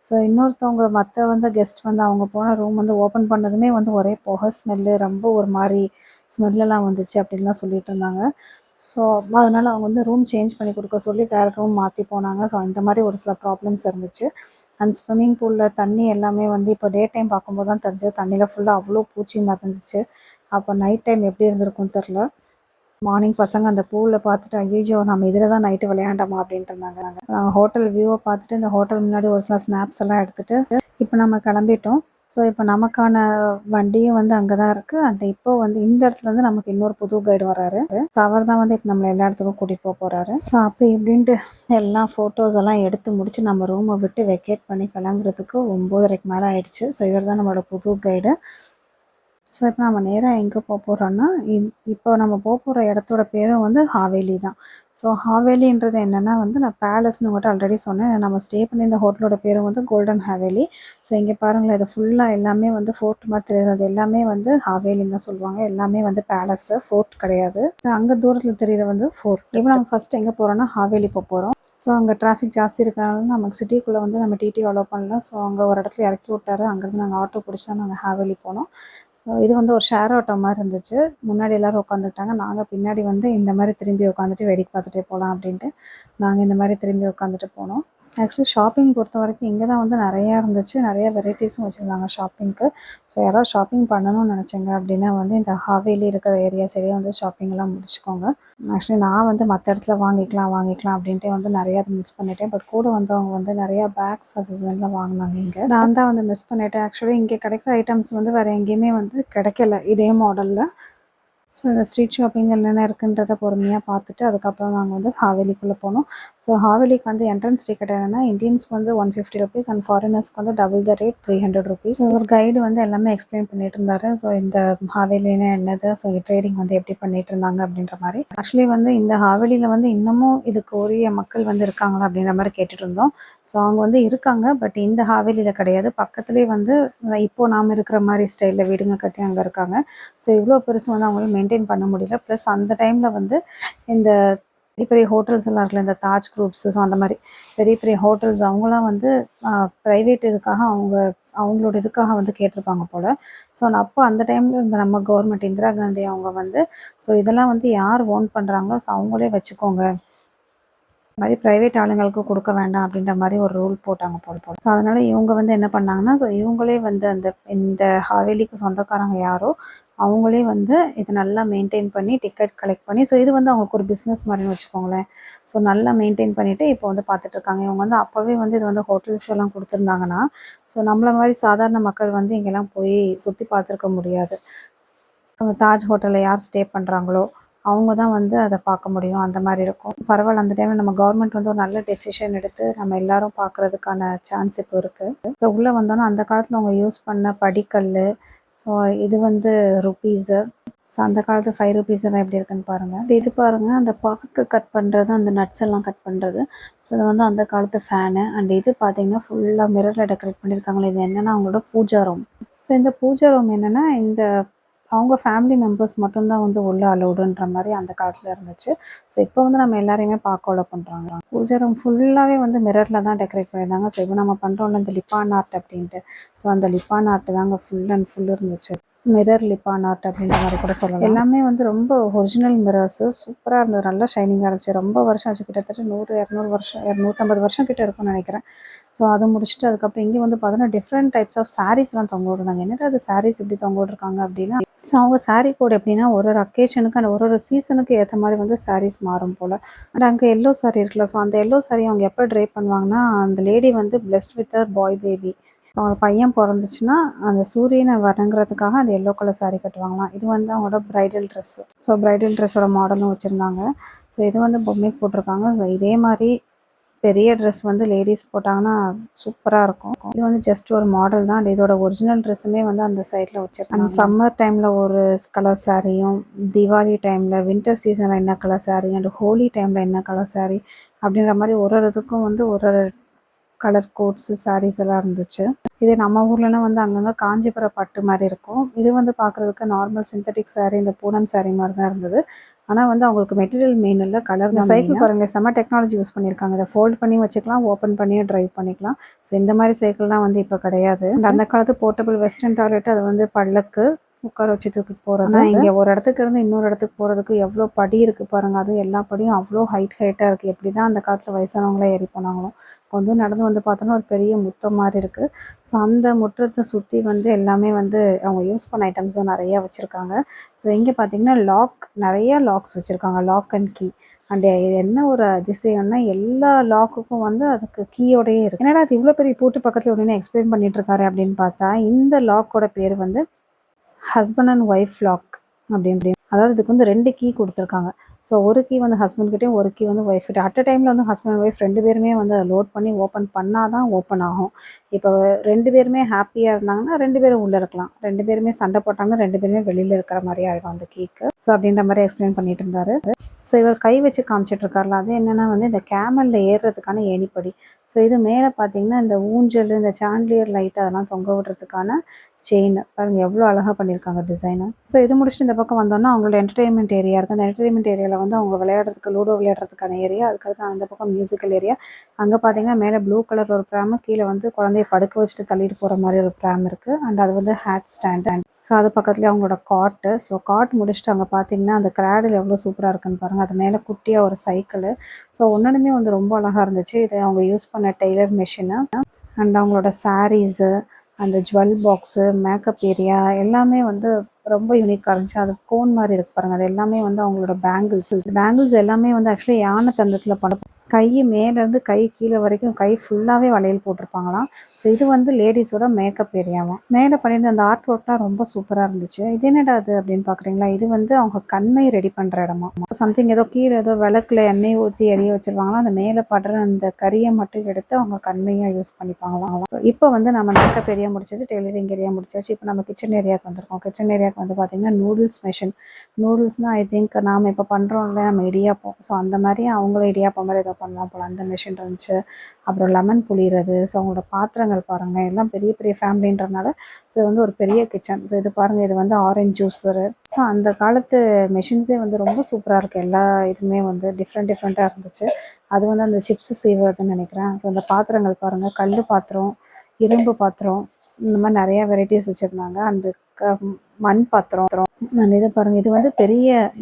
ஸோ இன்னொருத்தவங்க மற்ற வந்து கெஸ்ட் வந்து அவங்க போன ரூம் வந்து ஓப்பன் பண்ணதுமே வந்து ஒரே புகை ஸ்மெல்லு, ரொம்ப ஒரு மாதிரி ஸ்மெல்லெல்லாம் வந்துச்சு அப்படின்லாம் சொல்லிட்டு இருந்தாங்க. ஸோ அதனால் அவங்க வந்து ரூம் சேஞ்ச் பண்ணி கொடுக்க சொல்லி வேறு ரூம் மாற்றி போனாங்க. ஸோ இந்த மாதிரி ஒரு சில ப்ராப்ளம்ஸ் இருந்துச்சு. அந்த ஸ்விம்மிங் பூலில் தண்ணி எல்லாமே வந்து இப்போ டே டைம் பார்க்கும்போது தான் தெரிஞ்சது, தண்ணியில் ஃபுல்லாக அவ்வளோ பூச்சி மிதந்துச்சு. அப்போ நைட் டைம் எப்படி இருந்திருக்கும்னு தெரில. மார்னிங் பசங்க அந்த பூவில் பார்த்துட்டு ஐயோ நம்ம இதில் தான் நைட்டு விளையாண்டோமா அப்படின்ட்டு இருந்தாங்க. நாங்கள் ஹோட்டல் வியூவை பார்த்துட்டு இந்த ஹோட்டல் முன்னாடி ஒரு சில ஸ்னாப்ஸ் எல்லாம் எடுத்துகிட்டு இப்போ நம்ம கிளம்பிட்டோம். ஸோ இப்போ நமக்கான வண்டியும் வந்து அங்கே தான் இருக்குது. அண்ட் இப்போ வந்து இந்த இடத்துல வந்து நமக்கு இன்னொரு புது கைடு வராரு. ஸோ அவர் தான் வந்து இப்போ நம்மளை எல்லா இடத்துக்கும் கூட்டிகிட்டு போக போகிறாரு. ஸோ அப்படி இப்படின்ட்டு எல்லாம் ஃபோட்டோஸ் எல்லாம் எடுத்து முடிச்சு நம்ம ரூமை விட்டு வெக்கேட் பண்ணி கிளம்புறதுக்கு 9:30 மேலே ஆயிடுச்சு. ஸோ இவர் தான் நம்மளோட புது கைடு. ஸோ இப்போ நம்ம நேராக எங்கே போக போகிறோன்னா இப்போ நம்ம போக போகிற இடத்தோட பேரும் வந்து ஹாவேலி தான். ஸோ ஹாவேலின்றது என்னென்னா வந்து நான் பேலஸ்னு மட்டும் ஆல்ரெடி சொன்னேன். நம்ம ஸ்டே பண்ணி இந்த ஹோட்டலோட பேரும் வந்து கோல்டன் ஹாவேலி. ஸோ இங்கே பாருங்களேன், இது ஃபுல்லாக எல்லாமே வந்து ஃபோர்ட் மாதிரி தெரியுது. எல்லாமே வந்து ஹாவேலின்னு தான் சொல்லுவாங்க. எல்லாமே வந்து பேலஸு, ஃபோர்ட் கிடையாது. ஸோ அங்கே தூரத்தில் தெரியுற வந்து ஃபோர்ட். இப்போ நம்ம ஃபஸ்ட் எங்கே போகிறோன்னா ஹாவேலி போக போகிறோம். ஸோ அங்கே டிராஃபிக் ஜாஸ்தி இருக்கிறனால நமக்கு சிட்டிக்குள்ளே வந்து நம்ம டிடி அலோவ் பண்ணல. ஸோ அங்கே ஒரு இடத்துல இறக்கி விட்டாரு. அங்கேருந்து நாங்கள் ஆட்டோ பிடிச்சி தான் நாங்கள் ஹாவேலி போனோம். ஸோ இது வந்து ஒரு ஷேர் ஆட்டோ மாதிரி இருந்துச்சு. முன்னாடி எல்லோரும் உட்காந்துக்கிட்டாங்க. நாங்கள் பின்னாடி வந்து இந்த மாதிரி திரும்பி உட்காந்துட்டு வேடிக்கை பார்த்துட்டே போகலாம் அப்படின்ட்டு நாங்கள் இந்த மாதிரி திரும்பி உட்காந்துட்டு போனோம். ஆக்சுவலி ஷாப்பிங் பொறுத்த வரைக்கும் இங்கே தான் வந்து நிறையா இருந்துச்சு. நிறைய வெரைட்டிஸும் வச்சுருந்தாங்க ஷாப்பிங்க்கு. ஸோ யாராவது ஷாப்பிங் பண்ணணும்னு நினச்சேங்க அப்படின்னா வந்து இந்த ஹாவேலி இருக்கிற ஏரியா சைடே வந்து ஷாப்பிங்லாம் முடிச்சுக்கோங்க. ஆக்சுவலி நான் வந்து மற்ற இடத்துல வாங்கிக்கலாம் அப்படின்ட்டு வந்து நிறையா அது மிஸ் பண்ணிட்டேன். பட் கூட வந்தவங்க வந்து நிறையா பேக்ஸ் அசஸ்லாம் வாங்கினாங்க. இங்கே நான் தான் வந்து மிஸ் பண்ணிட்டேன். ஆக்சுவலி இங்கே கிடைக்கிற ஐட்டம்ஸ் வந்து வேறு எங்கேயுமே வந்து கிடைக்கல இதே மாடலில். ஸோ இந்த ஸ்ட்ரீட் ஷாப்பிங் என்னென்ன இருக்குன்றத பொறுமையாக பார்த்துட்டு அதுக்கப்புறம் நாங்கள் வந்து ஹாவேலிக்குள்ளே போனோம். ஸோ ஹாவேலிக்கு வந்து என்ட்ரன்ஸ் டிக்கெட் என்னென்னா இந்தியன்ஸ்க்கு வந்து 150 rupees அண்ட் ஃபாரினர்ஸ்க்கு வந்து டபுள் த ரேட் 300 rupees. ஒரு கைடு வந்து எல்லாமே எக்ஸ்பிளைன் பண்ணிட்டு இருந்தாரு. ஸோ இந்த ஹாவேலின்னு என்னது, ஸோ ட்ரேடிங் வந்து எப்படி பண்ணிட்டு இருந்தாங்க அப்படின்ற மாதிரி. ஆக்சுவலி வந்து இந்த ஹாவேலியில் வந்து இன்னமும் இதுக்கு உரிய மக்கள் வந்து இருக்காங்களா அப்படின்ற மாதிரி கேட்டுட்டு இருந்தோம். ஸோ அவங்க வந்து இருக்காங்க, பட் இந்த ஹாவேலியில் கிடையாது. பக்கத்துலேயே வந்து இப்போது நாம் இருக்கிற மாதிரி ஸ்டைலில் வீடுங்க கட்டி அங்கே இருக்காங்க. ஸோ இவ்வளோ பெருசு வந்து அவங்களால மெயின்டைன் பண்ண முடியல. ப்ளஸ் அந்த டைமில் வந்து இந்த பெரிய பெரிய ஹோட்டல்ஸ் எல்லாம் இருக்குல்ல, இந்த தாஜ் குரூப்ஸு, ஸோ அந்த மாதிரி பெரிய பெரிய ஹோட்டல்ஸ் அவங்களாம் வந்து ப்ரைவேட் இதுக்காக அவங்களோட இதுக்காக வந்து கேட்டிருப்பாங்க போல். ஸோ அப்போ அந்த டைமில் இந்த நம்ம கவர்மெண்ட் இந்திரா காந்தி அவங்க வந்து ஸோ இதெல்லாம் வந்து யார் ஓன் பண்ணுறாங்களோ ஸோ அவங்களே வச்சுக்கோங்க, மாதிரி ப்ரைவேட் ஆளுங்களுக்கு கொடுக்க வேண்டாம் அப்படின்ற மாதிரி ஒரு ரூல் போட்டாங்க போல். ஸோ அதனால் இவங்க வந்து என்ன பண்ணாங்கன்னா ஸோ இவங்களே வந்து இந்த ஹாவேலிக்கு சொந்தக்காரங்க யாரோ அவங்களே வந்து இதை நல்லா மெயின்டைன் பண்ணி டிக்கெட் கலெக்ட் பண்ணி ஸோ இது வந்து அவங்களுக்கு ஒரு பிஸ்னஸ் மாதிரின்னு வச்சுக்கோங்களேன். ஸோ நல்லா மெயின்டைன் பண்ணிவிட்டு இப்போ வந்து பார்த்துட்ருக்காங்க. இவங்க வந்து அப்போவே வந்து இது வந்து ஹோட்டல்ஸ் எல்லாம் கொடுத்துருந்தாங்கன்னா ஸோ நம்மள மாதிரி சாதாரண மக்கள் வந்து இங்கெல்லாம் போய் சுற்றி பார்த்துருக்க முடியாது. ஸோ தாஜ் ஹோட்டலில் யார் ஸ்டே பண்ணுறாங்களோ அவங்க தான் வந்து அதை பார்க்க முடியும். அந்த மாதிரி இருக்கும். பரவாயில்ல, அந்த டைமில் நம்ம கவர்மெண்ட் வந்து ஒரு நல்ல டெசிஷன் எடுத்து நம்ம எல்லாரும் பார்க்குறதுக்கான சான்ஸ் இப்போ இருக்குது. ஸோ உள்ளே வந்தோன்னா அந்த காலத்தில் அவங்க யூஸ் பண்ண படிக்கல், ஸோ இது வந்து ருப்பீஸு. ஸோ அந்த காலத்து 5 rupees எல்லாம் எப்படி இருக்குன்னு பாருங்கள். இது பாருங்கள், அந்த பாக்கு கட் பண்ணுறது, அந்த நட்ஸ் எல்லாம் கட் பண்ணுறது. ஸோ இது வந்து அந்த காலத்து ஃபேனு. அண்ட் இது பார்த்தீங்கன்னா ஃபுல்லாக மிரரில் டெக்கரேட் பண்ணியிருக்காங்களே. இது என்னென்னா அவங்களோட பூஜா ரூம். ஸோ இந்த பூஜா ரூம் என்னென்னா இந்த அவங்க ஃபேமிலி மெம்பர்ஸ் மட்டும்தான் வந்து உள்ளே அலௌடுன்ற மாதிரி அந்த காலத்தில் இருந்துச்சு. ஸோ இப்போ வந்து நம்ம எல்லாரையுமே பார்க்க அலோவ் பண்ணுறாங்க. பூஜா ரூம் ஃபுல்லாகவே வந்து மிரரில் தான் டெக்கரேட் பண்ணியிருந்தாங்க. ஸோ இப்போ நம்ம பண்ணுறோம்ல இந்த லிப்பான் ஆர்ட் அப்படின்ட்டு, ஸோ அந்த லிப்பான் ஆர்ட் தாங்க ஃபுல் அண்ட் ஃபுல் இருந்துச்சு. மிரர் லிப்பான் ஆர்ட் அப்படின்ற மாதிரி கூட சொல்லலாம். எல்லாமே வந்து ரொம்ப ஒரிஜினல் மிரர்ஸு, சூப்பராக இருந்தது. நல்லா ஷைனிங்காக இருந்துச்சு. ரொம்ப வருஷம் ஆச்சு, கிட்டத்தட்ட 100-200 வருஷம் 250 வருஷம் கிட்ட இருக்கும்னு நினைக்கிறேன். ஸோ அதை முடிச்சுட்டு அதுக்கப்புறம் இங்கே வந்து பார்த்தோன்னா டிஃப்ரெண்ட் டைப்ஸ் ஆஃப் சாரீஸ்லாம் தொங்க விட்ருந்தாங்க. என்னடா அது சாரீஸ் இப்படி தொங்க விட்ருக்காங்க அப்படின்னா, ஸோ அவங்க சாரீ கோட் எப்படின்னா ஒரு அக்கேஷனுக்கு அந்த ஒரு சீசனுக்கு ஏற்ற மாதிரி வந்து சாரீஸ் மாறும் போல். அண்ட் அங்கே எல்லோ சாரீ இருக்குல்ல, ஸோ அந்த எல்லோ சாரீ அவங்க எப்போ ட்ரை பண்ணுவாங்கன்னா அந்த லேடி வந்து blessed with a boy baby. So அவங்க பையன் பிறந்துச்சுன்னா அந்த சூரியனை வணங்குறதுக்காக அந்த எல்லோ கலர் சாரீ கட்டுவாங்களாம். இது வந்து அவங்களோட ப்ரைடல் ட்ரெஸ்ஸு. ஸோ ப்ரைடல் ட்ரெஸ்ஸோட மாடலும் வச்சுருந்தாங்க. ஸோ இது வந்து பொம்மை போட்டிருக்காங்க. ஸோ இதே மாதிரி பெரிய ட்ரெஸ் வந்து லேடிஸ் போட்டாங்கன்னா சூப்பராக இருக்கும். இது வந்து ஜஸ்ட் ஒரு மாடல் தான். இதோட ஒரிஜினல் ட்ரெஸ்ஸுமே வந்து அந்த சைடில் வச்சுருக்காங்க. சம்மர் டைமில் ஒரு கலர் சாரியும், தீபாவளி டைமில், வின்டர் சீசனில் என்ன கலர் சாரீ, அண்ட் ஹோலி டைமில் என்ன கலர் சாரீ அப்படின்ற மாதிரி ஒரு இதுக்கும் வந்து ஒரு கலர் கோட்ஸு சாரீஸ் எல்லாம் இருந்துச்சு. இதே நம்ம ஊர்லனா வந்து அங்கங்கே காஞ்சிபுரம் பட்டு மாதிரி இருக்கும். இது வந்து பார்க்குறதுக்கு நார்மல் சிந்தட்டிக் சாரீ, இந்த பூனம் சாரீ மாதிரி தான் இருந்தது. ஆனால் வந்து அவங்களுக்கு மெட்டீரியல் மெயின் இல்லை, கலர் தான். சைக்கிள் பாருங்கள், செம்ம டெக்னாலஜி யூஸ் பண்ணியிருக்காங்க. இதை ஃபோல்ட் பண்ணி வச்சுக்கலாம், ஓப்பன் பண்ணியும் ட்ரைவ் பண்ணிக்கலாம். ஸோ இந்த மாதிரி சைக்கிள்லாம் வந்து இப்போ கிடையாது. அந்த காலத்து போர்ட்டபிள் வெஸ்டர்ன் டாய்லெட், அது வந்து பல்லக்கு, உட்கார வச்சு தூக்கிட்டு போகிறது. இங்கே ஒரு இடத்துக்கு இருந்து இன்னொரு இடத்துக்கு போகிறதுக்கு எவ்வளோ படி இருக்குது பாருங்கள். அதுவும் எல்லா படியும் அவ்வளோ ஹைட்டாக இருக்குது. எப்படி தான் அந்த காலத்தில் வயசானவங்களே ஏறி போனாங்களோ. கொஞ்சம் நடந்து வந்து பார்த்தோன்னா ஒரு பெரிய முத்தம் மாதிரி இருக்குது. ஸோ அந்த முற்றத்தை சுற்றி வந்து எல்லாமே வந்து அவங்க யூஸ் பண்ண ஐட்டம்ஸ் தான் நிறையா வச்சுருக்காங்க. ஸோ இங்கே பார்த்தீங்கன்னா நிறையா லாக்ஸ் வச்சுருக்காங்க, லாக் அண்ட் கீ. அண்ட் என்ன ஒரு அதிசயம்னா எல்லா லாக்குக்கும் வந்து அதுக்கு கீயோடையே இருக்குது. என்னடா அது இவ்வளோ பெரிய பூட்டு பக்கத்தில் ஒன்று எக்ஸ்பிளைன் பண்ணிட்டு இருக்காரு அப்படின்னு பார்த்தா, இந்த லாக்கோட பேர் வந்து ஹஸ்பண்ட் அண்ட் ஒய்ஃப் லாக் அப்படின்னு. அதாவது இதுக்கு வந்து 2 கீ கொடுத்துருக்காங்க. ஸோ ஒரு கீ வந்து ஹஸ்பண்ட்கிட்டையும் ஒரு கீ வந்து ஒய்ஃப்கிட்ட. அட் அ டைமில் வந்து ஹஸ்பண்ட் அண்ட் ஒய்ஃப் 2 பேருமே வந்து அதை லோட் பண்ணி ஓப்பன் பண்ணால் தான் ஓப்பன் ஆகும். இப்போ 2 பேருமே ஹாப்பியாக இருந்தாங்கன்னா 2 பேரும் உள்ளே இருக்கலாம். 2 பேருமே சண்டை போட்டாங்கன்னா 2 பேருமே வெளியில் இருக்கிற மாதிரி ஆகிடும் அந்த கீக்கு. ஸோ அப்படின்ற மாதிரி எக்ஸ்பிளைன் பண்ணிட்டு இருந்தார். ஸோ இவர் கை வச்சு காமிச்சிட்ருக்காருல, அது என்னென்னா வந்து இந்த கேமலில் ஏறுறதுக்கான ஏணிப்படி. ஸோ இது மேலே பார்த்தீங்கன்னா இந்த ஊஞ்சல், இந்த சாண்ட்லியர் லைட் அதெல்லாம் தொங்க விடுறதுக்கான செயின் பாருங்கள் எவ்வளோ அழகாக பண்ணியிருக்காங்க டிசைனு. ஸோ இது முடிச்சுட்டு இந்த பக்கம் வந்தோன்னா அவங்களோட என்டர்டெயின்மெண்ட் ஏரியா இருக்குது. அந்த என்டர்டெயின்மெண்ட் ஏரியாவில் வந்து அவங்க விளையாடுறதுக்கு லூடோ விளையாடுறதுக்கான ஏரியா. அதுக்கடுத்து அந்த பக்கம் மியூசிக்கல் ஏரியா. அங்கே பார்த்தீங்கன்னா மேலே ப்ளூ கலர் ஒரு ப்ராமு, கீழே வந்து குழந்தைய படுக்க வச்சுட்டு தள்ளிட்டு போகிற மாதிரி ஒரு ப்ராம் இருக்குது. அண்ட் அது வந்து ஹேட் ஸ்டாண்ட். ஸோ அது பக்கத்துலேயே அவங்களோட காட்டு. ஸோ காட் முடிச்சுட்டு அங்கே பார்த்தீங்கன்னா அந்த கிராடில் எவ்வளோ சூப்பராக இருக்குன்னு பாருங்கள். அது மேலே குட்டியாக ஒரு சைக்கிள். ஸோ ஒன்றுமே வந்து ரொம்ப அழகாக இருந்துச்சு. இது அவங்க யூஸ் பண்ண டெய்லர் மிஷினு. அண்ட் அவங்களோட சாரீஸு, அந்த ஜுவல் பாக்ஸு, மேக்கப் ஏரியா எல்லாமே வந்து ரொம்ப யூனிக்காக இருந்துச்சு. அது கோன் மாதிரி இருக்கு பாருங்கள். அது எல்லாமே வந்து அவங்களோட பேங்கிள்ஸ் எல்லாமே வந்து ஆக்சுவலி யானை தந்தத்தில் கை மேலேருந்து கை கீழே வரைக்கும் கை ஃபுல்லாகவே வளையல் போட்டிருப்பாங்களாம். ஸோ இது வந்து லேடிஸோட மேக்கப் ஏரியாவும். மேலே பண்ணியிருந்த அந்த ஆர்ட் ஒர்க்லாம் ரொம்ப சூப்பராக இருந்துச்சு. இது என்னடா அது அப்படின்னு பார்க்குறீங்களா, இது வந்து அவங்க கண்மை ரெடி பண்ணுற இடமா. சம்திங் ஏதோ கீழே ஏதோ விளக்குல எண்ணெய் ஊற்றி எரிய வச்சுருவாங்களாம். அந்த மேலே படுற அந்த கறியை மட்டும் எடுத்து அவங்க கண்மையாக யூஸ் பண்ணிப்பாங்களாம். ஸோ இப்போ வந்து நம்ம மேக்கப் ஏரியா முடிச்சாச்சு, டெய்லரிங் ஏரியா முடிச்சாச்சு. இப்போ நம்ம கிச்சன் ஏரியாவுக்கு வந்திருக்கோம். கிச்சன் ஏரியாவுக்கு வந்து பார்த்திங்கன்னா நூடுல்ஸ் மெஷின். நூடுல்ஸ்னால் ஐ திங்க் நாம் இப்போ பண்ணுறோம்ல நம்ம இடியாப்போம். ஸோ அந்த மாதிரி அவங்களும் இடியாப்பம் மாதிரி ஏதோ பண்ணலாம் போல், அந்த மிஷின் இருந்துச்சு. அப்புறம் லெமன் புளிகிறது. ஸோ அவங்களோட பாத்திரங்கள் பாருங்கள் எல்லாம் பெரிய பெரிய ஃபேமிலின்றனால ஸோ வந்து ஒரு பெரிய கிச்சன். ஸோ இது பாருங்கள், இது வந்து ஆரஞ்ச் ஜூஸரு. ஸோ அந்த காலத்து மெஷின்ஸே வந்து ரொம்ப சூப்பராக இருக்குது. எல்லா இதுவுமே வந்து டிஃப்ரெண்ட்டாக இருந்துச்சு. அது வந்து அந்த சிப்ஸு செய்வதுன்னு நினைக்கிறேன். ஸோ அந்த பாத்திரங்கள் பாருங்கள், கல் பாத்திரம், இரும்பு பாத்திரம், இந்த மாதிரி நிறையா வெரைட்டிஸ் வச்சுருந்தாங்க. அந்த மண் பாத்திரம். நான் இதை பாருங்கள், இது வந்து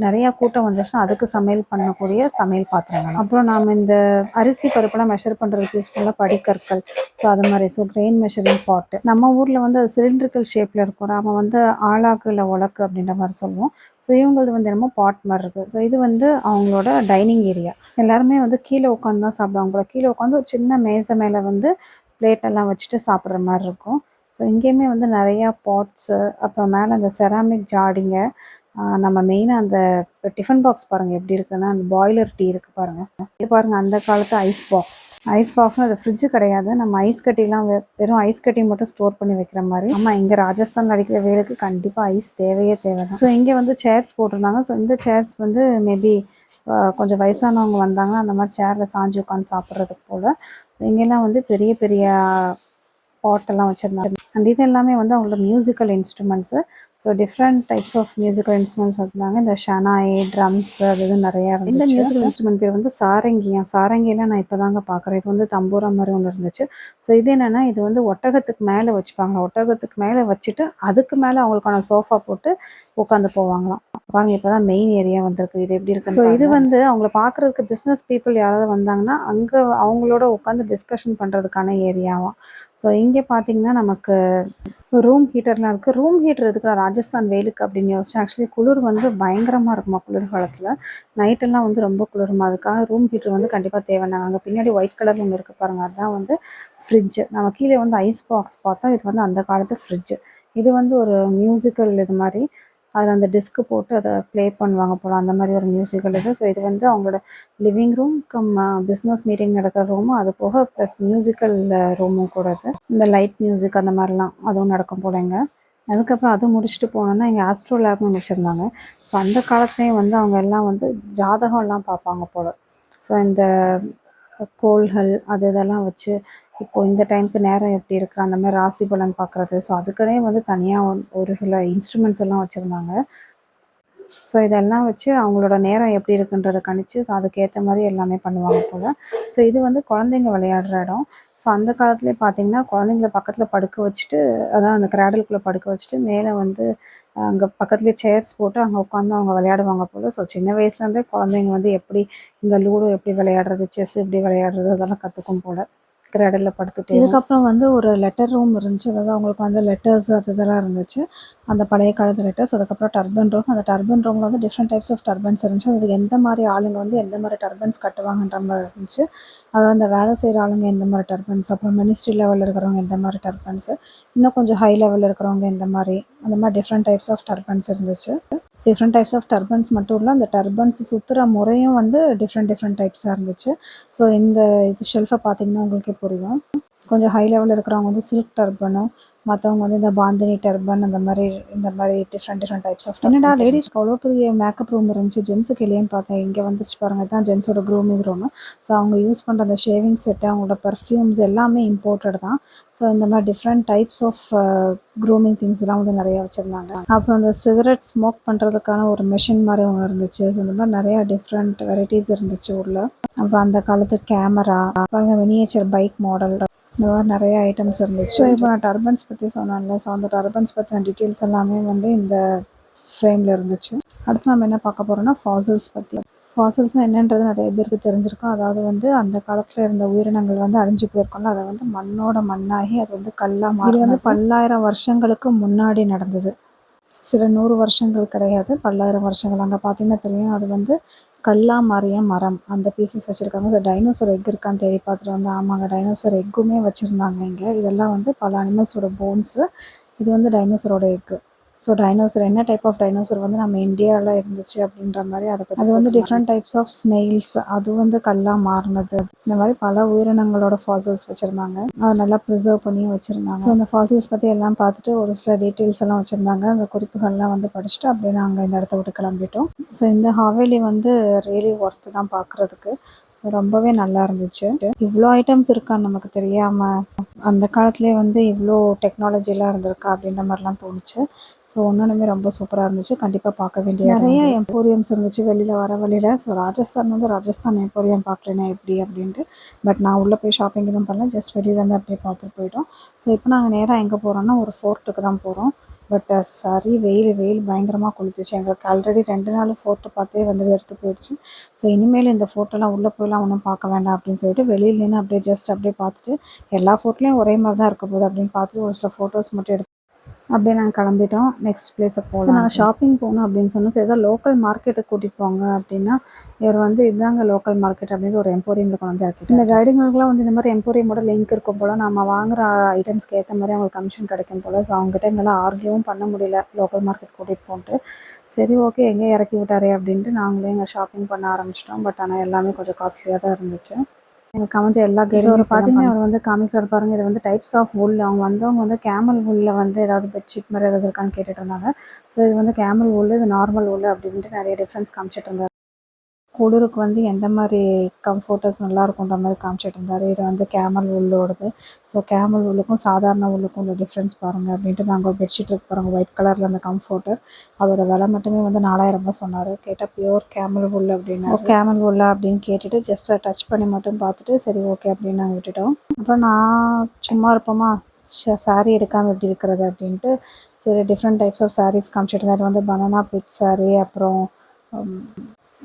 நிறையா கூட்டம் வந்துச்சுன்னா அதுக்கு சமையல் பண்ணக்கூடிய சமையல் பாத்திரங்கள். அப்புறம் நாம் இந்த அரிசி பருப்பெல்லாம் மெஷர் பண்ணுறதுக்கு யூஸ் பண்ணலாம் படிக்கற்கள். ஸோ அது மாதிரி. ஸோ கிரெயின் மெஷரிங் பாட்டு நம்ம ஊரில் வந்து அது சிலிண்ட்ரிக்கல் ஷேப்பில் இருக்கும். நம்ம வந்து ஆளாக்கு இல்லை உலக்கு அப்படின்ற மாதிரி சொல்லுவோம். ஸோ இவங்களது வந்து என்னமோ பாட் மாதிரி இருக்குது. ஸோ இது வந்து அவங்களோட டைனிங் ஏரியா. எல்லாருமே வந்து கீழே உட்காந்து தான் சாப்பிடுவாங்க போல. கீழே உட்காந்து ஒரு சின்ன மேசை மேலே வந்து பிளேட்டெல்லாம் வச்சுட்டு சாப்பிட்ற மாதிரி இருக்கும். ஸோ இங்கேயுமே வந்து நிறையா பாட்ஸு, அப்புறம் மேலே அந்த செராமிக் ஜாடிங்க. நம்ம மெயினாக அந்த டிஃபன் பாக்ஸ் பாருங்கள் எப்படி இருக்குன்னா, அந்த பாய்லர் டீ இருக்குது பாருங்கள். இது பாருங்கள் அந்த காலத்து ஐஸ் பாக்ஸ்னால் அது ஃப்ரிட்ஜு கிடையாது. நம்ம ஐஸ் கட்டிலாம் வெறும் ஐஸ் கட்டி மட்டும் ஸ்டோர் பண்ணி வைக்கிற மாதிரி. ஆமாம், இங்கே ராஜஸ்தானில் அடிக்கிற வெயிலுக்கு கண்டிப்பாக ஐஸ் தேவை தான். ஸோ இங்கே வந்து சேர்ஸ் போட்டிருந்தாங்க. ஸோ இந்த சேர்ஸ் வந்து மேபி கொஞ்சம் வயசானவங்க வந்தாங்கன்னா அந்த மாதிரி சேரில் சாஞ்சு உட்காந்து சாப்பிட்றதுக்கு போல். இங்கெல்லாம் வந்து பெரிய பெரிய பாட்டெல்லாம் வச்சுருந்தாங்க. அண்ட் இது எல்லாமே வந்து அவங்களோட musical instruments. So different types of musical instruments வச்சுருந்தாங்க. இந்த ஷனாய், ட்ரம்ஸ், அது இது நிறையா இருந்துச்சு. இந்த மியூசிக்கல் இன்ஸ்ட்ருமெண்ட் பேர் வந்து சாரங்கியெல்லாம் நான் இப்போ தாங்க பார்க்குறேன். இது வந்து தம்பூரா மாதிரி ஒன்று இருந்துச்சு. ஸோ இது என்னென்னா, இது வந்து ஒட்டகத்துக்கு மேலே வச்சுப்பாங்க. ஒட்டகத்துக்கு மேலே வச்சுட்டு அதுக்கு மேலே அவங்களுக்கான சோஃபா போட்டு உட்காந்து போவாங்களாம். பாருங்கள், இப்போ தான் மெயின் ஏரியா வந்திருக்கு. இது எப்படி இருக்குது. ஸோ இது வந்து அவங்கள பார்க்குறதுக்கு பிஸ்னஸ் பீப்புள் யாராவது வந்தாங்கன்னா அங்கே அவங்களோட உட்காந்து டிஸ்கஷன் பண்ணுறதுக்கான ஏரியாவாம். ஸோ இங்கே பார்த்தீங்கன்னா நமக்கு ரூம் ஹீட்டர்லாம் இருக்குது. ரூம் ஹீட்டர் எதுக்குடா ராஜஸ்தான் வெயிலுக்கு அப்படின்னு யோசிச்சு, ஆக்சுவலி குளிர் வந்து பயங்கரமாக இருக்குமா குளிர் காலத்தில். நைட்டெல்லாம் வந்து ரொம்ப குளிருமா. அதுக்காக ரூம் ஹீட்டர் வந்து கண்டிப்பாக தேவைன்னாங்க. அங்கே பின்னாடி ஒயிட் கலர் ஒன்று இருக்குது பாருங்கள், அதுதான் வந்து ஃப்ரிட்ஜு. நம்ம கீழே வந்து ஐஸ் பாக்ஸ் பார்த்தோம். இது வந்து அந்த காலத்து ஃப்ரிட்ஜு. இது வந்து ஒரு மியூசிக்கல் இது மாதிரி. அதில் அந்த டிஸ்க்கு போட்டு அதை ப்ளே பண்ணுவாங்க போல், அந்த மாதிரி ஒரு மியூசிக்கல் இது. ஸோ இது வந்து அவங்களோட லிவிங் ரூம் பிஸ்னஸ் மீட்டிங் நடக்கிற ரூமும், அது போக ப்ளஸ் மியூசிக்கல் ரூமும் கூட. அது இந்த லைட் மியூசிக் அந்த மாதிரிலாம் அதுவும் நடக்கும் போலங்க. அதுக்கப்புறம் அது முடிச்சுட்டு போனோன்னா இங்கே ஆஸ்ட்ரோ லேப்னு வச்சுருந்தாங்க. ஸோ அந்த காலத்துலேயும் வந்து அவங்க எல்லாம் வந்து ஜாதகம்லாம் பார்ப்பாங்க போல். ஸோ இந்த கோள்கள் இதெல்லாம் வச்சு இப்போது இந்த டைமுக்கு நேரம் எப்படி இருக்குது அந்த மாதிரி ராசி பலன் பார்க்குறது. ஸோ அதுக்குன்னே வந்து தனியாக ஒரு சில இன்ஸ்ட்ருமெண்ட்ஸ் எல்லாம் வச்சுருந்தாங்க. ஸோ இதெல்லாம் வச்சு அவங்களோட நேரம் எப்படி இருக்குன்றதை கணிச்சு ஸோ அதுக்கேற்ற மாதிரி எல்லாமே பண்ணுவாங்க போல். ஸோ இது வந்து குழந்தைங்க விளையாடுற இடம். ஸோ அந்த காலத்துலேயே பார்த்திங்கன்னா குழந்தைங்கள பக்கத்தில் படுக்க வச்சுட்டு, அதான் அந்த கிராடலுக்குள்ளே படுக்க வச்சுட்டு மேலே வந்து அங்கே பக்கத்துலேயே சேர்ஸ் போட்டு அங்கே உட்காந்து அவங்க விளையாடுவாங்க போல். ஸோ சின்ன வயசுலேருந்தே குழந்தைங்க வந்து எப்படி இந்த லூடோ எப்படி விளையாடுறது, செஸ் எப்படி விளையாடுறது அதெல்லாம் கற்றுக்கும் போல் கிரடலில் படுத்துகிட்டே. இதுக்கப்புறம் வந்து ஒரு லெட்டர் ரூம் இருந்துச்சு. அதாவது அவங்களுக்கு வந்து லெட்டர்ஸ் அது இதெல்லாம் இருந்துச்சு, அந்த பழைய காலத்து லெட்டர்ஸ். அதுக்கப்புறம் டர்பன் ரூம். அந்த டர்பன் ரூமில் வந்து டிஃப்ரெண்ட் டைப்ஸ் ஆஃப் டர்பன்ஸ் இருந்துச்சு. அது எந்த மாதிரி ஆளுங்க வந்து எந்த மாதிரி டர்பன்ஸ் கட்டுவாங்கன்ற மாதிரி இருந்துச்சு. அதாவது அந்த வேலை செய்கிற ஆளுங்க எந்த மாதிரி டர்பன்ஸ், அப்புறம் மினிஸ்ட்ரி லெவலில் இருக்கிறவங்க எந்த மாதிரி டர்பன்ஸு, இன்னும் கொஞ்சம் ஹை லெவலில் இருக்கிறவங்க எந்த மாதிரி, அந்த மாதிரி டிஃப்ரெண்ட் டைப்ஸ் ஆஃப் டர்பன்ஸ் இருந்துச்சு. டிஃப்ரெண்ட் டைப்ஸ் ஆஃப் டர்பன்ஸ் மட்டும் இல்லை, அந்த டர்பன்ஸ் சுற்றுற முறையும் வந்து டிஃப்ரெண்ட் டைப்ஸாக இருந்துச்சு. ஸோ இந்த இது ஷெல்ஃபை பார்த்தீங்கன்னா உங்களுக்கே புரியும். கொஞ்சம் ஹை லெவலில் இருக்கிறவங்க வந்து சில்க் டர்பனும், மற்றவங்க வந்து இந்த பாந்தினி டர்பன் அந்த மாதிரி டிஃப்ரெண்ட் டைப்ஸ் ஆஃப். என்னடா லேடிஸ்க்கு அவ்வளோ பெரிய மேக்கப் ரூம் இருந்துச்சு, ஜென்ஸுக்கு இல்லையேன்னு பார்த்தேன். இங்கே வந்துச்சு பாருங்கள், தான் ஜென்ஸோட க்ரூமிங் ரூமு. ஸோ அவங்க யூஸ் பண்ணுற அந்த ஷேவிங் செட்டு, அவங்களோட பர்ஃப்யூம்ஸ் எல்லாமே இம்போர்ட்டட் தான். ஸோ இந்த மாதிரி டிஃப்ரெண்ட் டைப்ஸ் ஆஃப் க்ரூமிங் திங்ஸ்லாம் வந்து நிறையா வச்சுருந்தாங்க. அப்புறம் அந்த சிகரெட் ஸ்மோக் பண்ணுறதுக்கான ஒரு மிஷின் மாதிரி ஒன்று இருந்துச்சு. ஸோ இந்த மாதிரி நிறையா டிஃப்ரெண்ட் வெரைட்டிஸ் இருந்துச்சு உள்ள. அப்புறம் அந்த காலத்து கேமரா பாருங்கள், மினியேச்சர் பைக் மாடல், இந்த மாதிரி நிறைய ஐட்டம்ஸ் இருந்துச்சு. ஸோ இப்போ நான் டர்பன்ஸ் பற்றி சொன்னேன்ல, ஸோ அந்த டர்பன்ஸ் பற்றின டீட்டெயில்ஸ் எல்லாமே வந்து இந்த ஃப்ரேமில் இருந்துச்சு. அடுத்து நம்ம என்ன பார்க்க போகிறோம்னா ஃபாசில்ஸ் பற்றி. ஃபாசில்ஸ்னால் என்னன்றது நிறைய பேருக்கு தெரிஞ்சிருக்கும். அதாவது வந்து அந்த காலத்தில் இருந்த உயிரினங்கள் வந்து அழிஞ்சு போயிருக்கோம்ல, அதை வந்து மண்ணோட மண்ணாகி அது வந்து கல்லாக மாறி வந்து பல்லாயிரம் வருஷங்களுக்கு முன்னாடி நடந்தது. சில 100 வருஷங்கள் கிடையாது, பல்லாயிரம் வருஷங்கள். அங்கே பார்த்தீங்கன்னா தெரியும், அது வந்து கல்லா மாறிய மரம், அந்த பீசஸ் வச்சுருக்காங்க. ஸோ டைனோசர் எக் இருக்கான்னு தேடி பார்த்துட்டு வந்து, ஆமாங்க டைனோசர் எக்குமே வச்சுருந்தாங்க இங்கே. இதெல்லாம் வந்து பல அனிமல்ஸோட போன்ஸு. இது வந்து டைனோசரோட எக்கு. ஸோ டைனோசர் என்ன டைப் ஆஃப் டைனோசர் வந்து நம்ம இந்தியாவில் இருந்துச்சு அப்படின்ற மாதிரி அதை பற்றி. அது வந்து டிஃப்ரெண்ட் டைப்ஸ் ஆஃப் ஸ்னெயில்ஸ், அது வந்து கல்லாக மாறினது. இந்த மாதிரி பல உயிரினங்களோட ஃபாசில்ஸ் வச்சுருந்தாங்க. அதை நல்லா ப்ரிசர்வ் பண்ணியும் வச்சுருந்தாங்க. ஸோ அந்த ஃபாசில்ஸ் பற்றி எல்லாம் பார்த்துட்டு ஒரு சில டீட்டெயில்ஸ் எல்லாம் வச்சுருந்தாங்க. அந்த குறிப்புகள்லாம் வந்து படிச்சுட்டு அப்படியே நாங்கள் இந்த இடத்த விட்டு கிளம்பிட்டோம். ஸோ இந்த ஹாவேலி வந்து ரியலி ஒர்த்து தான் பார்க்குறதுக்கு. ரொம்பவே நல்லா இருந்துச்சு. இவ்வளோ ஐட்டம்ஸ் இருக்கான்னு நமக்கு தெரியாமல், அந்த காலத்துலேயே வந்து இவ்வளோ டெக்னாலஜிலாம் இருந்திருக்கா அப்படின்ற மாதிரிலாம் தோணுச்சு. ஸோ ஒன்றுமே ரொம்ப சூப்பராக இருந்துச்சு. கண்டிப்பாக பார்க்க வேண்டிய நிறைய எம்போரியம்ஸ் இருந்துச்சு வெளியில் வர வழியில். ஸோ ராஜஸ்தான் எம்போரியம் பார்க்கலன்னா எப்படி அப்படின்ட்டு. பட் நான் உள்ளே போய் ஷாப்பிங் எதுவும் பண்ணல, ஜஸ்ட் வெளியிலேருந்து அப்படியே பார்த்துட்டு போயிட்டோம். ஸோ இப்போ நாங்கள் நேராக எங்கே போகிறோன்னா ஒரு ஃபோர்ட்டுக்கு தான் போகிறோம். பட் சரி வெயில் பயங்கரமாக கொளுத்துச்சு. எங்களுக்கு ஆல்ரெடி 2 நாள் ஃபோர்ட்டு பார்த்தே வந்து வெறுத்து போயிடுச்சு. ஸோ இனிமேல் இந்த ஃபோட்டோலாம் உள்ளே போயெலாம் ஒன்றும் பார்க்க வேண்டாம் அப்படின்னு சொல்லிட்டு வெளியில் நின்று அப்படியே பார்த்துட்டு, எல்லா ஃபோட்டோலையும் ஒரே மாதிரி தான் இருக்க போகுது அப்படின்னு பார்த்துட்டு ஒரு சில ஃபோட்டோஸ் மட்டும் எடுத்து அப்படியே நாங்கள் கிளம்பிட்டோம். நெக்ஸ்ட் பிளேஸை போகலாம். நான் ஷாப்பிங் போகணும் அப்படின்னு சொன்னோம். சரி, ஏதாவது லோக்கல் மார்க்கெட்டுக்கு கூட்டிகிட்டு போங்க அப்படின்னா, இவர் வந்து இதாங்க லோக்கல் மார்க்கெட் அப்படின்ட்டு ஒரு எம்போரியமில் கொண்டு வந்து இறக்கிட்டு. இந்த கைடுங்களுக்குலாம் வந்து இந்த மாதிரி எம்போரியமோட லிங்க் இருக்கும் போல், நம்ம வாங்குகிற ஐட்டம்ஸ்க்கு ஏற்ற மாதிரி அவங்களுக்கு கமிஷன் கிடைக்கும் போல். ஸோ அவங்ககிட்ட எங்களால் ஆர்கியூவும் பண்ண முடியல லோக்கல் மார்க்கெட் கூட்டிகிட்டு போன்ட்டு. சரி ஓகே, எங்கே இறக்கி விட்டாரே அப்படின்ட்டு நாங்களே எங்கள் ஷாப்பிங் பண்ண ஆரம்பிச்சிட்டோம். பட் ஆனால் எல்லாமே கொஞ்சம் காஸ்ட்லியாக தான் இருந்துச்சு. எனக்கு அமைஞ்ச எல்லா கைடும் ஒரு பார்த்தீங்கன்னா அவர் வந்து காமிக்கிறார் பாருங்கள். இது வந்து டைப்ஸ் ஆஃப் வுல். வந்தவங்க வந்து கேமல் வுல்லில் வந்து ஏதாவது பெட்ஷீட் மாதிரி ஏதாவது இருக்கான்னு கேட்டுட்டு இருந்தாங்க. ஸோ இது வந்து கேமல் வுல், இது நார்மல் வுல் அப்படின்ட்டு நிறைய டிஃப்ரென்ஸ் காமிச்சிட்டு இருந்தார். குளிருக்கு வந்து எந்த மாதிரி கம்ஃபர்டர்ஸ் நல்லாயிருக்குன்ற மாதிரி காமிச்சிட்டு இருந்தார். இது வந்து கேமல் வுல்லோடது. ஸோ கேமல் வுல்லுக்கும் சாதாரண வுல்லுக்கும் உள்ள டிஃப்ரென்ஸ் பாருங்கள் அப்படின்ட்டு நாங்கள் ஒரு பெட்ஷீட் இருக்கு பாருங்கள், ஒயிட் கலரில் அந்த கம்ஃபர்ட்டர். அதோட விலை மட்டுமே வந்து 4000 ரூபாய் சொன்னார். கேட்டால் பியூர் கேமல் வுல் அப்படின்னா, கேமல் வுல்லா அப்படின்னு கேட்டுட்டு ஜஸ்ட் டச் பண்ணி மட்டும் பார்த்துட்டு சரி ஓகே அப்படின்னு நாங்கள் விட்டுட்டோம். அப்புறம் நான் சும்மா இருப்போமா, சாரீ எடுக்காமல் எப்படி இருக்கிறது அப்படின்ட்டு சரி டிஃப்ரெண்ட் டைப்ஸ் ஆஃப் சாரீஸ் காமிச்சிட்டு இருந்தார். வந்து பனானா பிக் சாரீ, அப்புறம்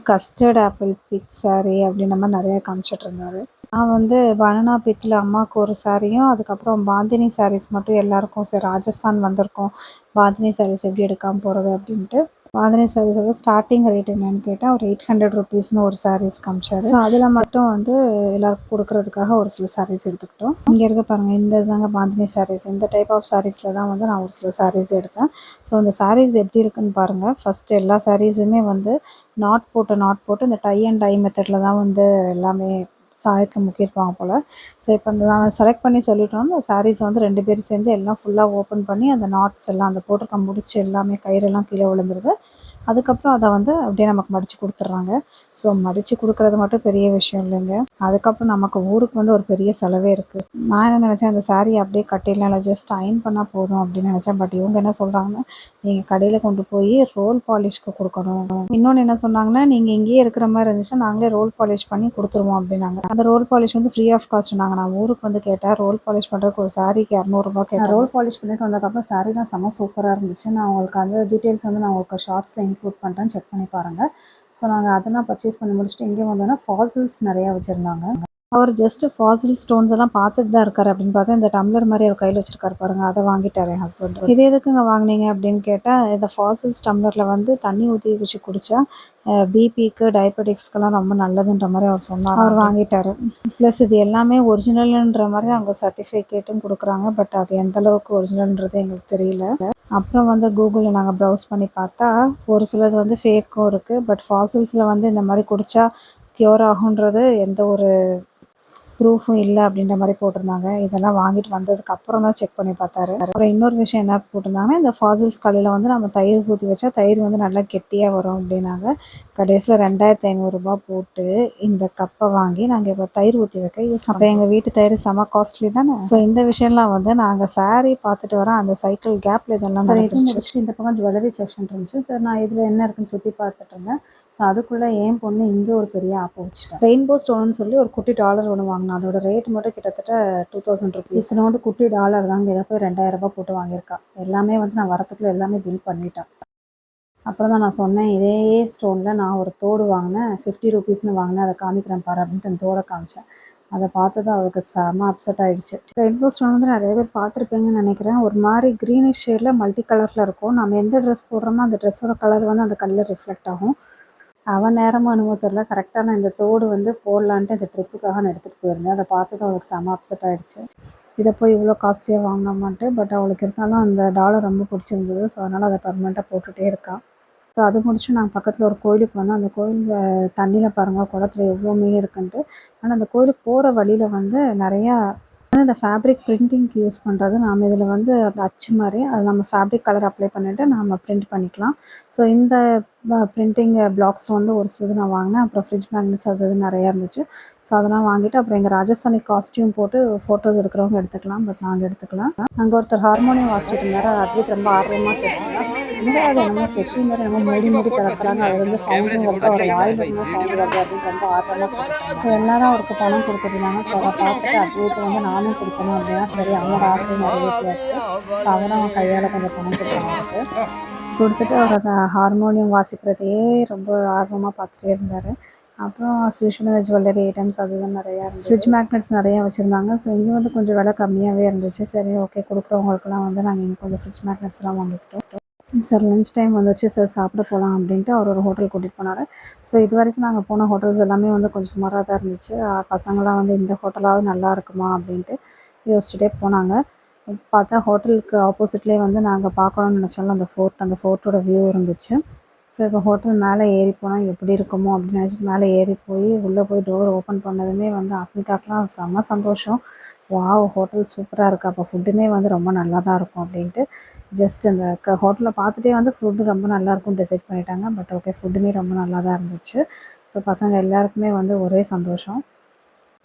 கஸ்டர்ட் ஆப்பிள் பிக் சாரீ அப்படின்ற மாதிரி நிறையா காமிச்சிட்டு இருந்தார். நான் வந்து பனானா பித்தில் அம்மாவுக்கு ஒரு சாரியும், அதுக்கப்புறம் பாந்தினி சாரீஸ் மட்டும் எல்லாருக்கும். சரி ராஜஸ்தான் வந்திருக்கோம், பாந்தினி சாரீஸ் எப்படி எடுக்காமல் போகிறது அப்படின்ட்டு பாந்தினி சாரீஸோட ஸ்டார்டிங் ரேட் என்னன்னு கேட்டால் ஒரு 800 ருபீஸ்னு ஒரு சாரீஸ் காமிச்சார். ஸோ அதில் மட்டும் வந்து எல்லாருக்கும் கொடுக்குறதுக்காக ஒரு சில சாரீஸ் எடுத்துக்கிட்டோம். இங்கே இருக்க பாருங்கள், இந்த தாங்க பாந்தினி சாரீஸ். இந்த டைப் ஆஃப் சாரீஸில் தான் வந்து நான் ஒரு சில சாரீஸ் எடுத்தேன். ஸோ இந்த சாரீஸ் எப்படி இருக்குன்னு பாருங்கள். ஃபஸ்ட்டு எல்லா சாரீஸுமே வந்து நாட் போட்டு இந்த டை அண்ட் டை மெத்தடில் தான் வந்து எல்லாமே சாயத்தில் முக்கியிருப்பாங்க போல். ஸோ இப்போ அந்த நான் செலக்ட் பண்ணி சொல்லிட்டோம். அந்த சாரீஸை வந்து 2 பேரும் சேர்ந்து எல்லாம் ஃபுல்லாக ஓப்பன் பண்ணி அந்த நாட்ஸ் எல்லாம் அந்த போட்டிருக்க முடிச்சு எல்லாமே கயிறெல்லாம் கீழே விழுந்துருது. அதுக்கப்புறம் அதை வந்து அப்படியே நமக்கு மடித்து கொடுத்துட்றாங்க. ஸோ மடித்து கொடுக்குறது மட்டும் பெரிய விஷயம் இல்லைங்க. அதுக்கப்புறம் நமக்கு ஊருக்கு வந்து ஒரு பெரிய செலவே இருக்குது. நான் என்ன நினச்சேன், அந்த சாரீ அப்படியே கட்டிடலாம், இல்லை ஜஸ்ட் அயன் பண்ணால் போதும் அப்படின்னு நினச்சேன். பட் இவங்க என்ன சொல்கிறாங்கன்னா, நீங்கள் கடையில் கொண்டு போய் ரோல் பாலிஷ்க்கு கொடுக்கணும். இன்னொன்று என்ன சொன்னாங்கன்னா, நீங்கள் இங்கேயே இருக்கிற மாதிரி இருந்துச்சுன்னா நாங்களே ரோல் பாலிஷ் பண்ணி கொடுத்துருவோம் அப்படின்னாங்க. அந்த ரோல் பாலிஷ் வந்து ஃப்ரீ ஆஃப் காஸ்ட். நான் ஊருக்கு வந்து கேட்டேன், ரோல் பாலிஷ் பண்ணுறதுக்கு ஒரு சாரீக்கு 200 கேட்டேன். ரோல் பாலிஷ் பண்ணிட்டு வந்ததுக்கப்புறம் சாரீலாம் செம்ம சூப்பராக இருந்துச்சு. நான் உங்களுக்கு அந்த டீட்டெயில்ஸ் வந்து நான் உங்களுக்கு ஷார்ட்ஸில் இன்க்ளூட் பண்ணுறேன், செக் பண்ணி பாருங்கள். ஸோ நாங்கள் அதெல்லாம் பர்ச்சேஸ் பண்ணி முடிச்சுட்டு இங்கே வந்தோன்னா ஃபாசில்ஸ் நிறையா வச்சுருந்தாங்க. அவர் ஜஸ்ட் ஃபாசில் ஸ்டோன்ஸ் எல்லாம் பார்த்துட்டு தான் இருக்காரு. அப்படின்னு பார்த்தா இந்த டம்ளர் மாதிரி அவர் கையில் வச்சிருக்காரு பாருங்க, அதை வாங்கிட்டார் என் ஹஸ்பண்ட். இது எதுக்குங்க வாங்கினீங்க அப்படின்னு கேட்டால், இந்த ஃபாசில்ஸ் டம்ளரில் வந்து தண்ணி ஊற்றி வச்சு குடித்தா பிபிக்கு டயபெட்டிக்ஸ்க்கெல்லாம் ரொம்ப நல்லதுன்ற மாதிரி அவர் சொன்னார். அவர் வாங்கிட்டாரு. ப்ளஸ் இது எல்லாமே ஒரிஜினல்ன்ற மாதிரி அவங்க சர்டிஃபிகேட்டும் கொடுக்குறாங்க. பட் அது எந்தளவுக்கு ஒரிஜினல்ன்றது எங்களுக்கு தெரியல. அப்புறம் வந்து கூகுளில் நாங்கள் ப்ரௌஸ் பண்ணி பார்த்தா ஒரு சிலது வந்து ஃபேக்கும் இருக்குது. பட் ஃபாசில்ஸில் வந்து இந்த மாதிரி குடித்தா க்யூர் ஆகுன்றது எந்த ஒரு ப்ரூஃபும் இல்லை அப்படின்ற மாதிரி போட்டிருந்தாங்க. இதெல்லாம் வாங்கிட்டு வந்ததுக்கு அப்புறம் தான் செக் பண்ணி பார்த்தாரு. அப்புறம் இன்னொரு விஷயம் என்ன போட்டிருந்தாங்கன்னா, இந்த ஃபாசில்ஸ் கடையில் வந்து நம்ம தயிர் ஊற்றி வச்சா தயிர் வந்து நல்லா கெட்டியாக வரும் அப்படின்னாங்க. கடைசியில் 2500 போட்டு இந்த கப்பை வாங்கி நாங்கள் இப்போ தயிர் ஊற்றி வைக்க யூஸ். அப்போ எங்கள் வீட்டு தயிர் செம காஸ்ட்லி தானே. ஸோ இந்த விஷயம்லாம் வந்து நாங்கள் சாரீ பார்த்துட்டு வரோம், அந்த சைக்கிள் கேப்பில் இதெல்லாம் முடிச்சுட்டு இந்த பக்கம் ஜுவல்லரி செக்ஷன் இருந்துச்சு. சார் நான் இதில் என்ன இருக்குன்னு சுற்றி பார்த்துட்டு இருந்தேன். ஸோ அதுக்குள்ளே என் பொண்ணு இங்கே ஒரு பெரிய ஆப் வச்சுட்டேன். ரெயின்போ ஸ்டோன்னு சொல்லி ஒரு குட்டி டாலர் ஒன்று வாங்கினேன். அதோட ரேட் மட்டும் கிட்டத்தட்ட 2000 ருபீஸ். இதனோட குட்டி டாலர் தாங்க, இதை போய் 2000 போட்டு வாங்கியிருக்கா. எல்லாமே வந்து நான் வரத்துக்குள்ளே எல்லாமே பில் பண்ணிட்டேன். அப்புறம் தான் நான் சொன்னேன், இதே ஸ்டோனில் நான் ஒரு தோடு வாங்கினேன், 50 ருபீஸ்னு வாங்கினேன், அதை காமிக்கிறேன் பாரு அப்படின்ட்டு அந்த தோடை காமிச்சேன். அதை பார்த்து தான் அவளுக்கு செம அப்செட் ஆகிடுச்சு. ரெயின்போ ஸ்டோன் வந்து நிறைய பேர் பார்த்துருப்பீங்கன்னு நினைக்கிறேன். ஒரு மாதிரி க்ரீனிஷ் ஷேடில் மல்டி கலரில் இருக்கும். நம்ம எந்த ட்ரெஸ் போடுறோமோ அந்த ட்ரெஸ்ஸோட கலர் வந்து அந்த கலர் ரிஃப்ளெக்ட் ஆகும். அவன் நேரமும் அனுபவம் தெரில, கரெக்டாக நான் இந்த தோடு வந்து போடலான்ட்டு இந்த ட்ரிப்புக்காக நான் எடுத்துகிட்டு போயிருந்தேன். அதை பார்த்து தான் அவளுக்கு செம அப்செட் ஆகிடுச்சு. இதை போய் இவ்வளோ காஸ்ட்லியாக வாங்கினோமான்ட்டு. பட் அவளுக்கு இருந்தாலும் அந்த டாலர் ரொம்ப பிடிச்சிருந்தது. ஸோ அதனால் அதை பர்மனெண்ட்டாக போட்டுகிட்டே இருக்காள். அப்புறம் அது முடிச்சு நாங்கள் பக்கத்தில் ஒரு கோயிலுக்கு வந்தோம். அந்த கோயில் தண்ணியில் பாருங்கள் குளத்துல எவ்வளோ மீன் இருக்குன்ட்டு. ஆனால் அந்த கோயிலுக்கு போகிற வழியில் வந்து நிறையா இந்த ஃபேப்ரிக் பிரிண்டிங்க்கு யூஸ் பண்ணுறது. நாம் இதில் வந்து அந்த அச்சு மாதிரி அதில் நம்ம ஃபேப்ரிக் கலர் அப்ளை பண்ணிவிட்டு நாம் பிரிண்ட் பண்ணிக்கலாம். ஸோ இந்த பிரிண்டிங் பிளாக்ஸில் வந்து ஒரு சிலது நான் வாங்கினேன். அப்புறம் ஃப்ரிட்ஜ் மேக்னெட்ஸ் அது நிறையா இருந்துச்சு. ஸோ அதெல்லாம் வாங்கிட்டு அப்புறம் எங்கள் ராஜஸ்தானி காஸ்ட்யூம் போட்டு ஃபோட்டோஸ் எடுக்கிறவங்க எடுத்துக்கலாம். பட் நாங்கள் எடுத்துக்கலாம். அங்கே ஒருத்தர் ஹார்மோனியம் வாசிச்சுட்டு இருந்தார். அது அதுவே ரொம்ப ஆர்வமாக கேட்டாங்க. இல்லை அது என்னமோ பெட்டி மாதிரி என்னமோ மூடி மூடி திறக்கிறாங்க, அது வந்து சவுண்டும் வருது, அவர் வாயில் என்னமோ சவுண்டு வருது அப்படின்னு ரொம்ப ஆர்வமாக கேட்டாங்க. ஸோ எல்லாரும் அவருக்கு பணம் கொடுத்துருந்தாங்க. ஸோ அதை பார்த்துட்டு அதுக்கு வந்து நானும் கொடுக்கணும் அப்படின்னா சரி அவனோட ஆசையை நிறைவேற்றியாச்சு. ஸோ அவரும் அவன் கையால் கொஞ்சம் பணம் கொடுத்தாங்க. அவருக்கு கொடுத்துட்டு அவர் அந்த ஹார்மோனியம் வாசிக்கிறதையே ரொம்ப ஆர்வமாக பார்த்துட்டே இருந்தார். அப்புறம் ஸ்வீஷன் ஜுவல்லரி ஐட்டம்ஸ் அதுதான் நிறையா இருந்துச்சு. ஃப்ரிட்ஜ் மேக்னெட்ஸ் நிறையா வச்சுருந்தாங்க. ஸோ இங்கே வந்து கொஞ்சம் விலை கம்மியாகவே இருந்துச்சு. சரி ஓகே, கொடுக்குறவங்களுக்குலாம் வந்து நாங்கள் இங்கே கொஞ்சம் ஃப்ரிட்ஜ் மேக்னெட்ஸ்லாம் வாங்கிக்கிட்டோம். சார் லஞ்ச் டைம் வந்துச்சு, சார் சாப்பிட போகலாம் அப்படின்ட்டு அவர் ஒரு ஹோட்டல் கூட்டிகிட்டு போனார். ஸோ இது வரைக்கும் நாங்கள் போன ஹோட்டல்ஸ் எல்லாமே வந்து கொஞ்சம் சுமாராக தான் இருந்துச்சு. பசங்களாம் வந்து இந்த ஹோட்டலாவது நல்லா இருக்குமா அப்படின்ட்டு யோசிச்சுட்டே போனாங்க. பார்த்தா ஹோட்டலுக்கு ஆப்போசிட்லேயே வந்து நாங்கள் பார்க்கணுன்னு நினச்சாலும் அந்த ஃபோர்ட்டோட வியூ இருந்துச்சு. ஸோ இப்போ ஹோட்டல் மேலே ஏறி போனால் எப்படி இருக்குமோ அப்படின்னு நினச்சிட்டு மேலே ஏறி போய் உள்ளே போய் டோர் ஓப்பன் பண்ணதுமே வந்து ஆத்மிகாக்கெலாம் செம்ம சந்தோஷம். வாவ், ஹோட்டல் சூப்பராக இருக்குது, அப்போ ஃபுட்டுமே வந்து ரொம்ப நல்லா தான் இருக்கும் அப்படின்ட்டு ஜஸ்ட் அந்த ஹோட்டலை பார்த்துட்டே வந்து ஃபுட்டு ரொம்ப நல்லாயிருக்கும்னு டிசைட் பண்ணிட்டாங்க. பட் ஓகே, ஃபுட்டுமே ரொம்ப நல்லா தான் இருந்துச்சு. ஸோ பசங்க எல்லாருக்குமே வந்து ஒரே சந்தோஷம்.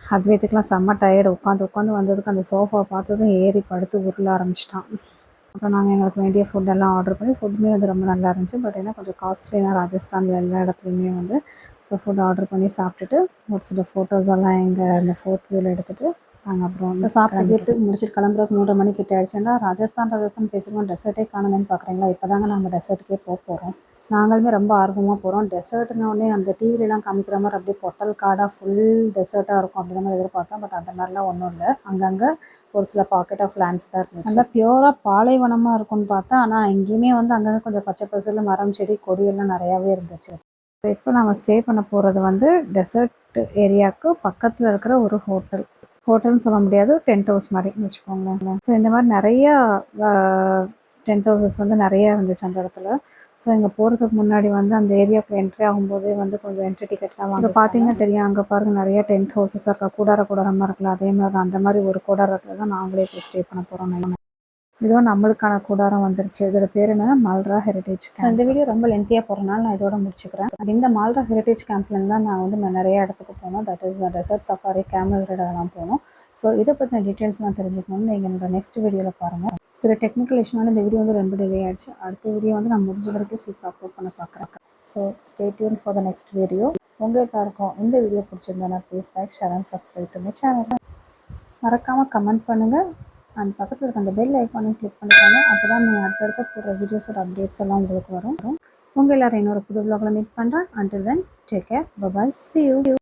அத்வைத்துக்கெலாம் செம்ம டயர்டு. உட்காந்து வந்ததுக்கு அந்த சோஃபா பார்த்ததும் ஏறி படுத்து உருள ஆரம்பிச்சிட்டான். அப்புறம் நாங்கள் எங்களுக்கு வேண்டிய ஃபுட்டெல்லாம் ஆர்டர் பண்ணி ஃபுட்டுமே வந்து ரொம்ப நல்லா இருந்துச்சு. பட் ஏன்னா கொஞ்சம் காஸ்ட்லி தான் ராஜஸ்தானில் எல்லா இடத்துலையுமே வந்து. ஸோ ஃபுட் ஆர்டர் பண்ணி சாப்பிட்டுட்டு ஒரு சில ஃபோட்டோஸ் எல்லாம் எங்கள் அந்த ஃபோர்ட் வியூவில் எடுத்துகிட்டு நாங்கள் அப்புறம் வந்து சாப்பிட்டு கேட்டு முடிச்சுட்டு கிளம்புறதுக்கு 3:30 மணிக்கு கிட்ட ஆயிடுச்சுன்னா ராஜஸ்தான் பேசுகிறோம். டெசர்ட்டே காணுமேன்னு பார்க்குறீங்களா? இப்போ தாங்க நாங்கள் டெசர்ட்டுக்கே போகிறோம். நாங்களுமே ரொம்ப ஆர்வமாக போகிறோம். டெசர்ட்னோடனே அந்த டிவிலலாம் காமிக்கிற மாதிரி அப்படியே பொட்டல் காடாக ஃபுல் டெசர்ட்டாக இருக்கும் அப்படின்ற மாதிரி எதிர்பார்த்தோம். பட் அந்த மாதிரிலாம் ஒன்றும் இல்லை. அங்கங்கே ஒரு சில பாக்கெட் ஆஃப் லேண்ட்ஸ் தான் இருந்துச்சு. நல்லா பியூராக பாலைவனமாக இருக்கும்னு பார்த்தா, ஆனால் எங்கேயுமே வந்து அங்கங்கே கொஞ்சம் பச்சை பசலில் மரம் செடி கொடியெல்லாம் நிறையாவே இருந்துச்சு. ஸோ இப்போ நம்ம ஸ்டே பண்ண போகிறது வந்து டெசர்ட் ஏரியாவுக்கு பக்கத்தில் இருக்கிற ஒரு ஹோட்டல்னு சொல்ல முடியாது, டென்ட் ஹவுஸ் மாதிரின்னு வச்சுக்கோங்களேன். ஸோ இந்த மாதிரி நிறையா டென்ட் ஹவுசஸ் வந்து நிறையா இருந்துச்சு அந்த இடத்துல. ஸோ இங்கே போகிறதுக்கு முன்னாடி வந்து அந்த ஏரியாவுக்கு என்ட்ரி ஆகும்போதே வந்து கொஞ்சம் என்ட்ரி டிக்கெட்லாம் வாங்க பார்த்தீங்கன்னா தெரியும். அங்கே பாருங்கள் நிறைய டென்ட் ஹவுசஸ் இருக்கா, கூடாரமாக இருக்குல்ல, அதே மாதிரி தான். அந்த மாதிரி ஒரு கூடாரத்தில் தான் நாங்களே போய் ஸ்டே பண்ண போகிறோம். இதுவும் நம்மளுக்கான கூடாரம் வந்துருச்சு. இதோட பேர் என்னன்னா மால்ரா ஹெரிட்டேஜ். ஸோ இந்த வீடியோ ரொம்ப லென்த்தியாக போகிறனால நான் இதோட முடிச்சுக்கிறேன். இந்த மால்ரா ஹெரிட்டேஜ் கேம்ப்லேருந்து தான் நான் வந்து நிறைய இடத்துக்கு போனோம். That is dessert safari, camel right அதெல்லாம் போனோம். ஸோ இதை பற்றின டீட்டெயில்ஸ்லாம் தெரிஞ்சுக்கணும்னு நீங்கள் என்னோட நெக்ஸ்ட் வீடியோவில் பாருங்கள். சில டெக்னிக்கல் இஷ்யூனால இந்த வீடியோ வந்து ரொம்ப டிலே ஆகிடுச்சு. அடுத்த வீடியோ வந்து நான் முடிஞ்ச வரைக்கும் சீக்கிரம் அப்லோட் பண்ண பார்க்குறேன். So stay tuned for the next video. உங்களுக்கு யாருக்கும் இந்த வீடியோ பிடிச்சிருந்தேன்னா please like, share and subscribe to my channel. மறக்காமல் கமெண்ட் பண்ணுங்கள். அண்ட் பக்கத்தில் இருக்க அந்த பெல் ஐக்கானையும் கிளிக் பண்ணிக்கோங்க. அப்போ தான் நீங்கள் அடுத்தடுத்த போடுற வீடியோஸோட அப்டேட்ஸ் எல்லாம் உங்களுக்கு வரும். உங்கள் எல்லோரும் இன்னொரு புது vlogல மீட் பண்ணுறேன். Until then, take care. Bye bye. See you.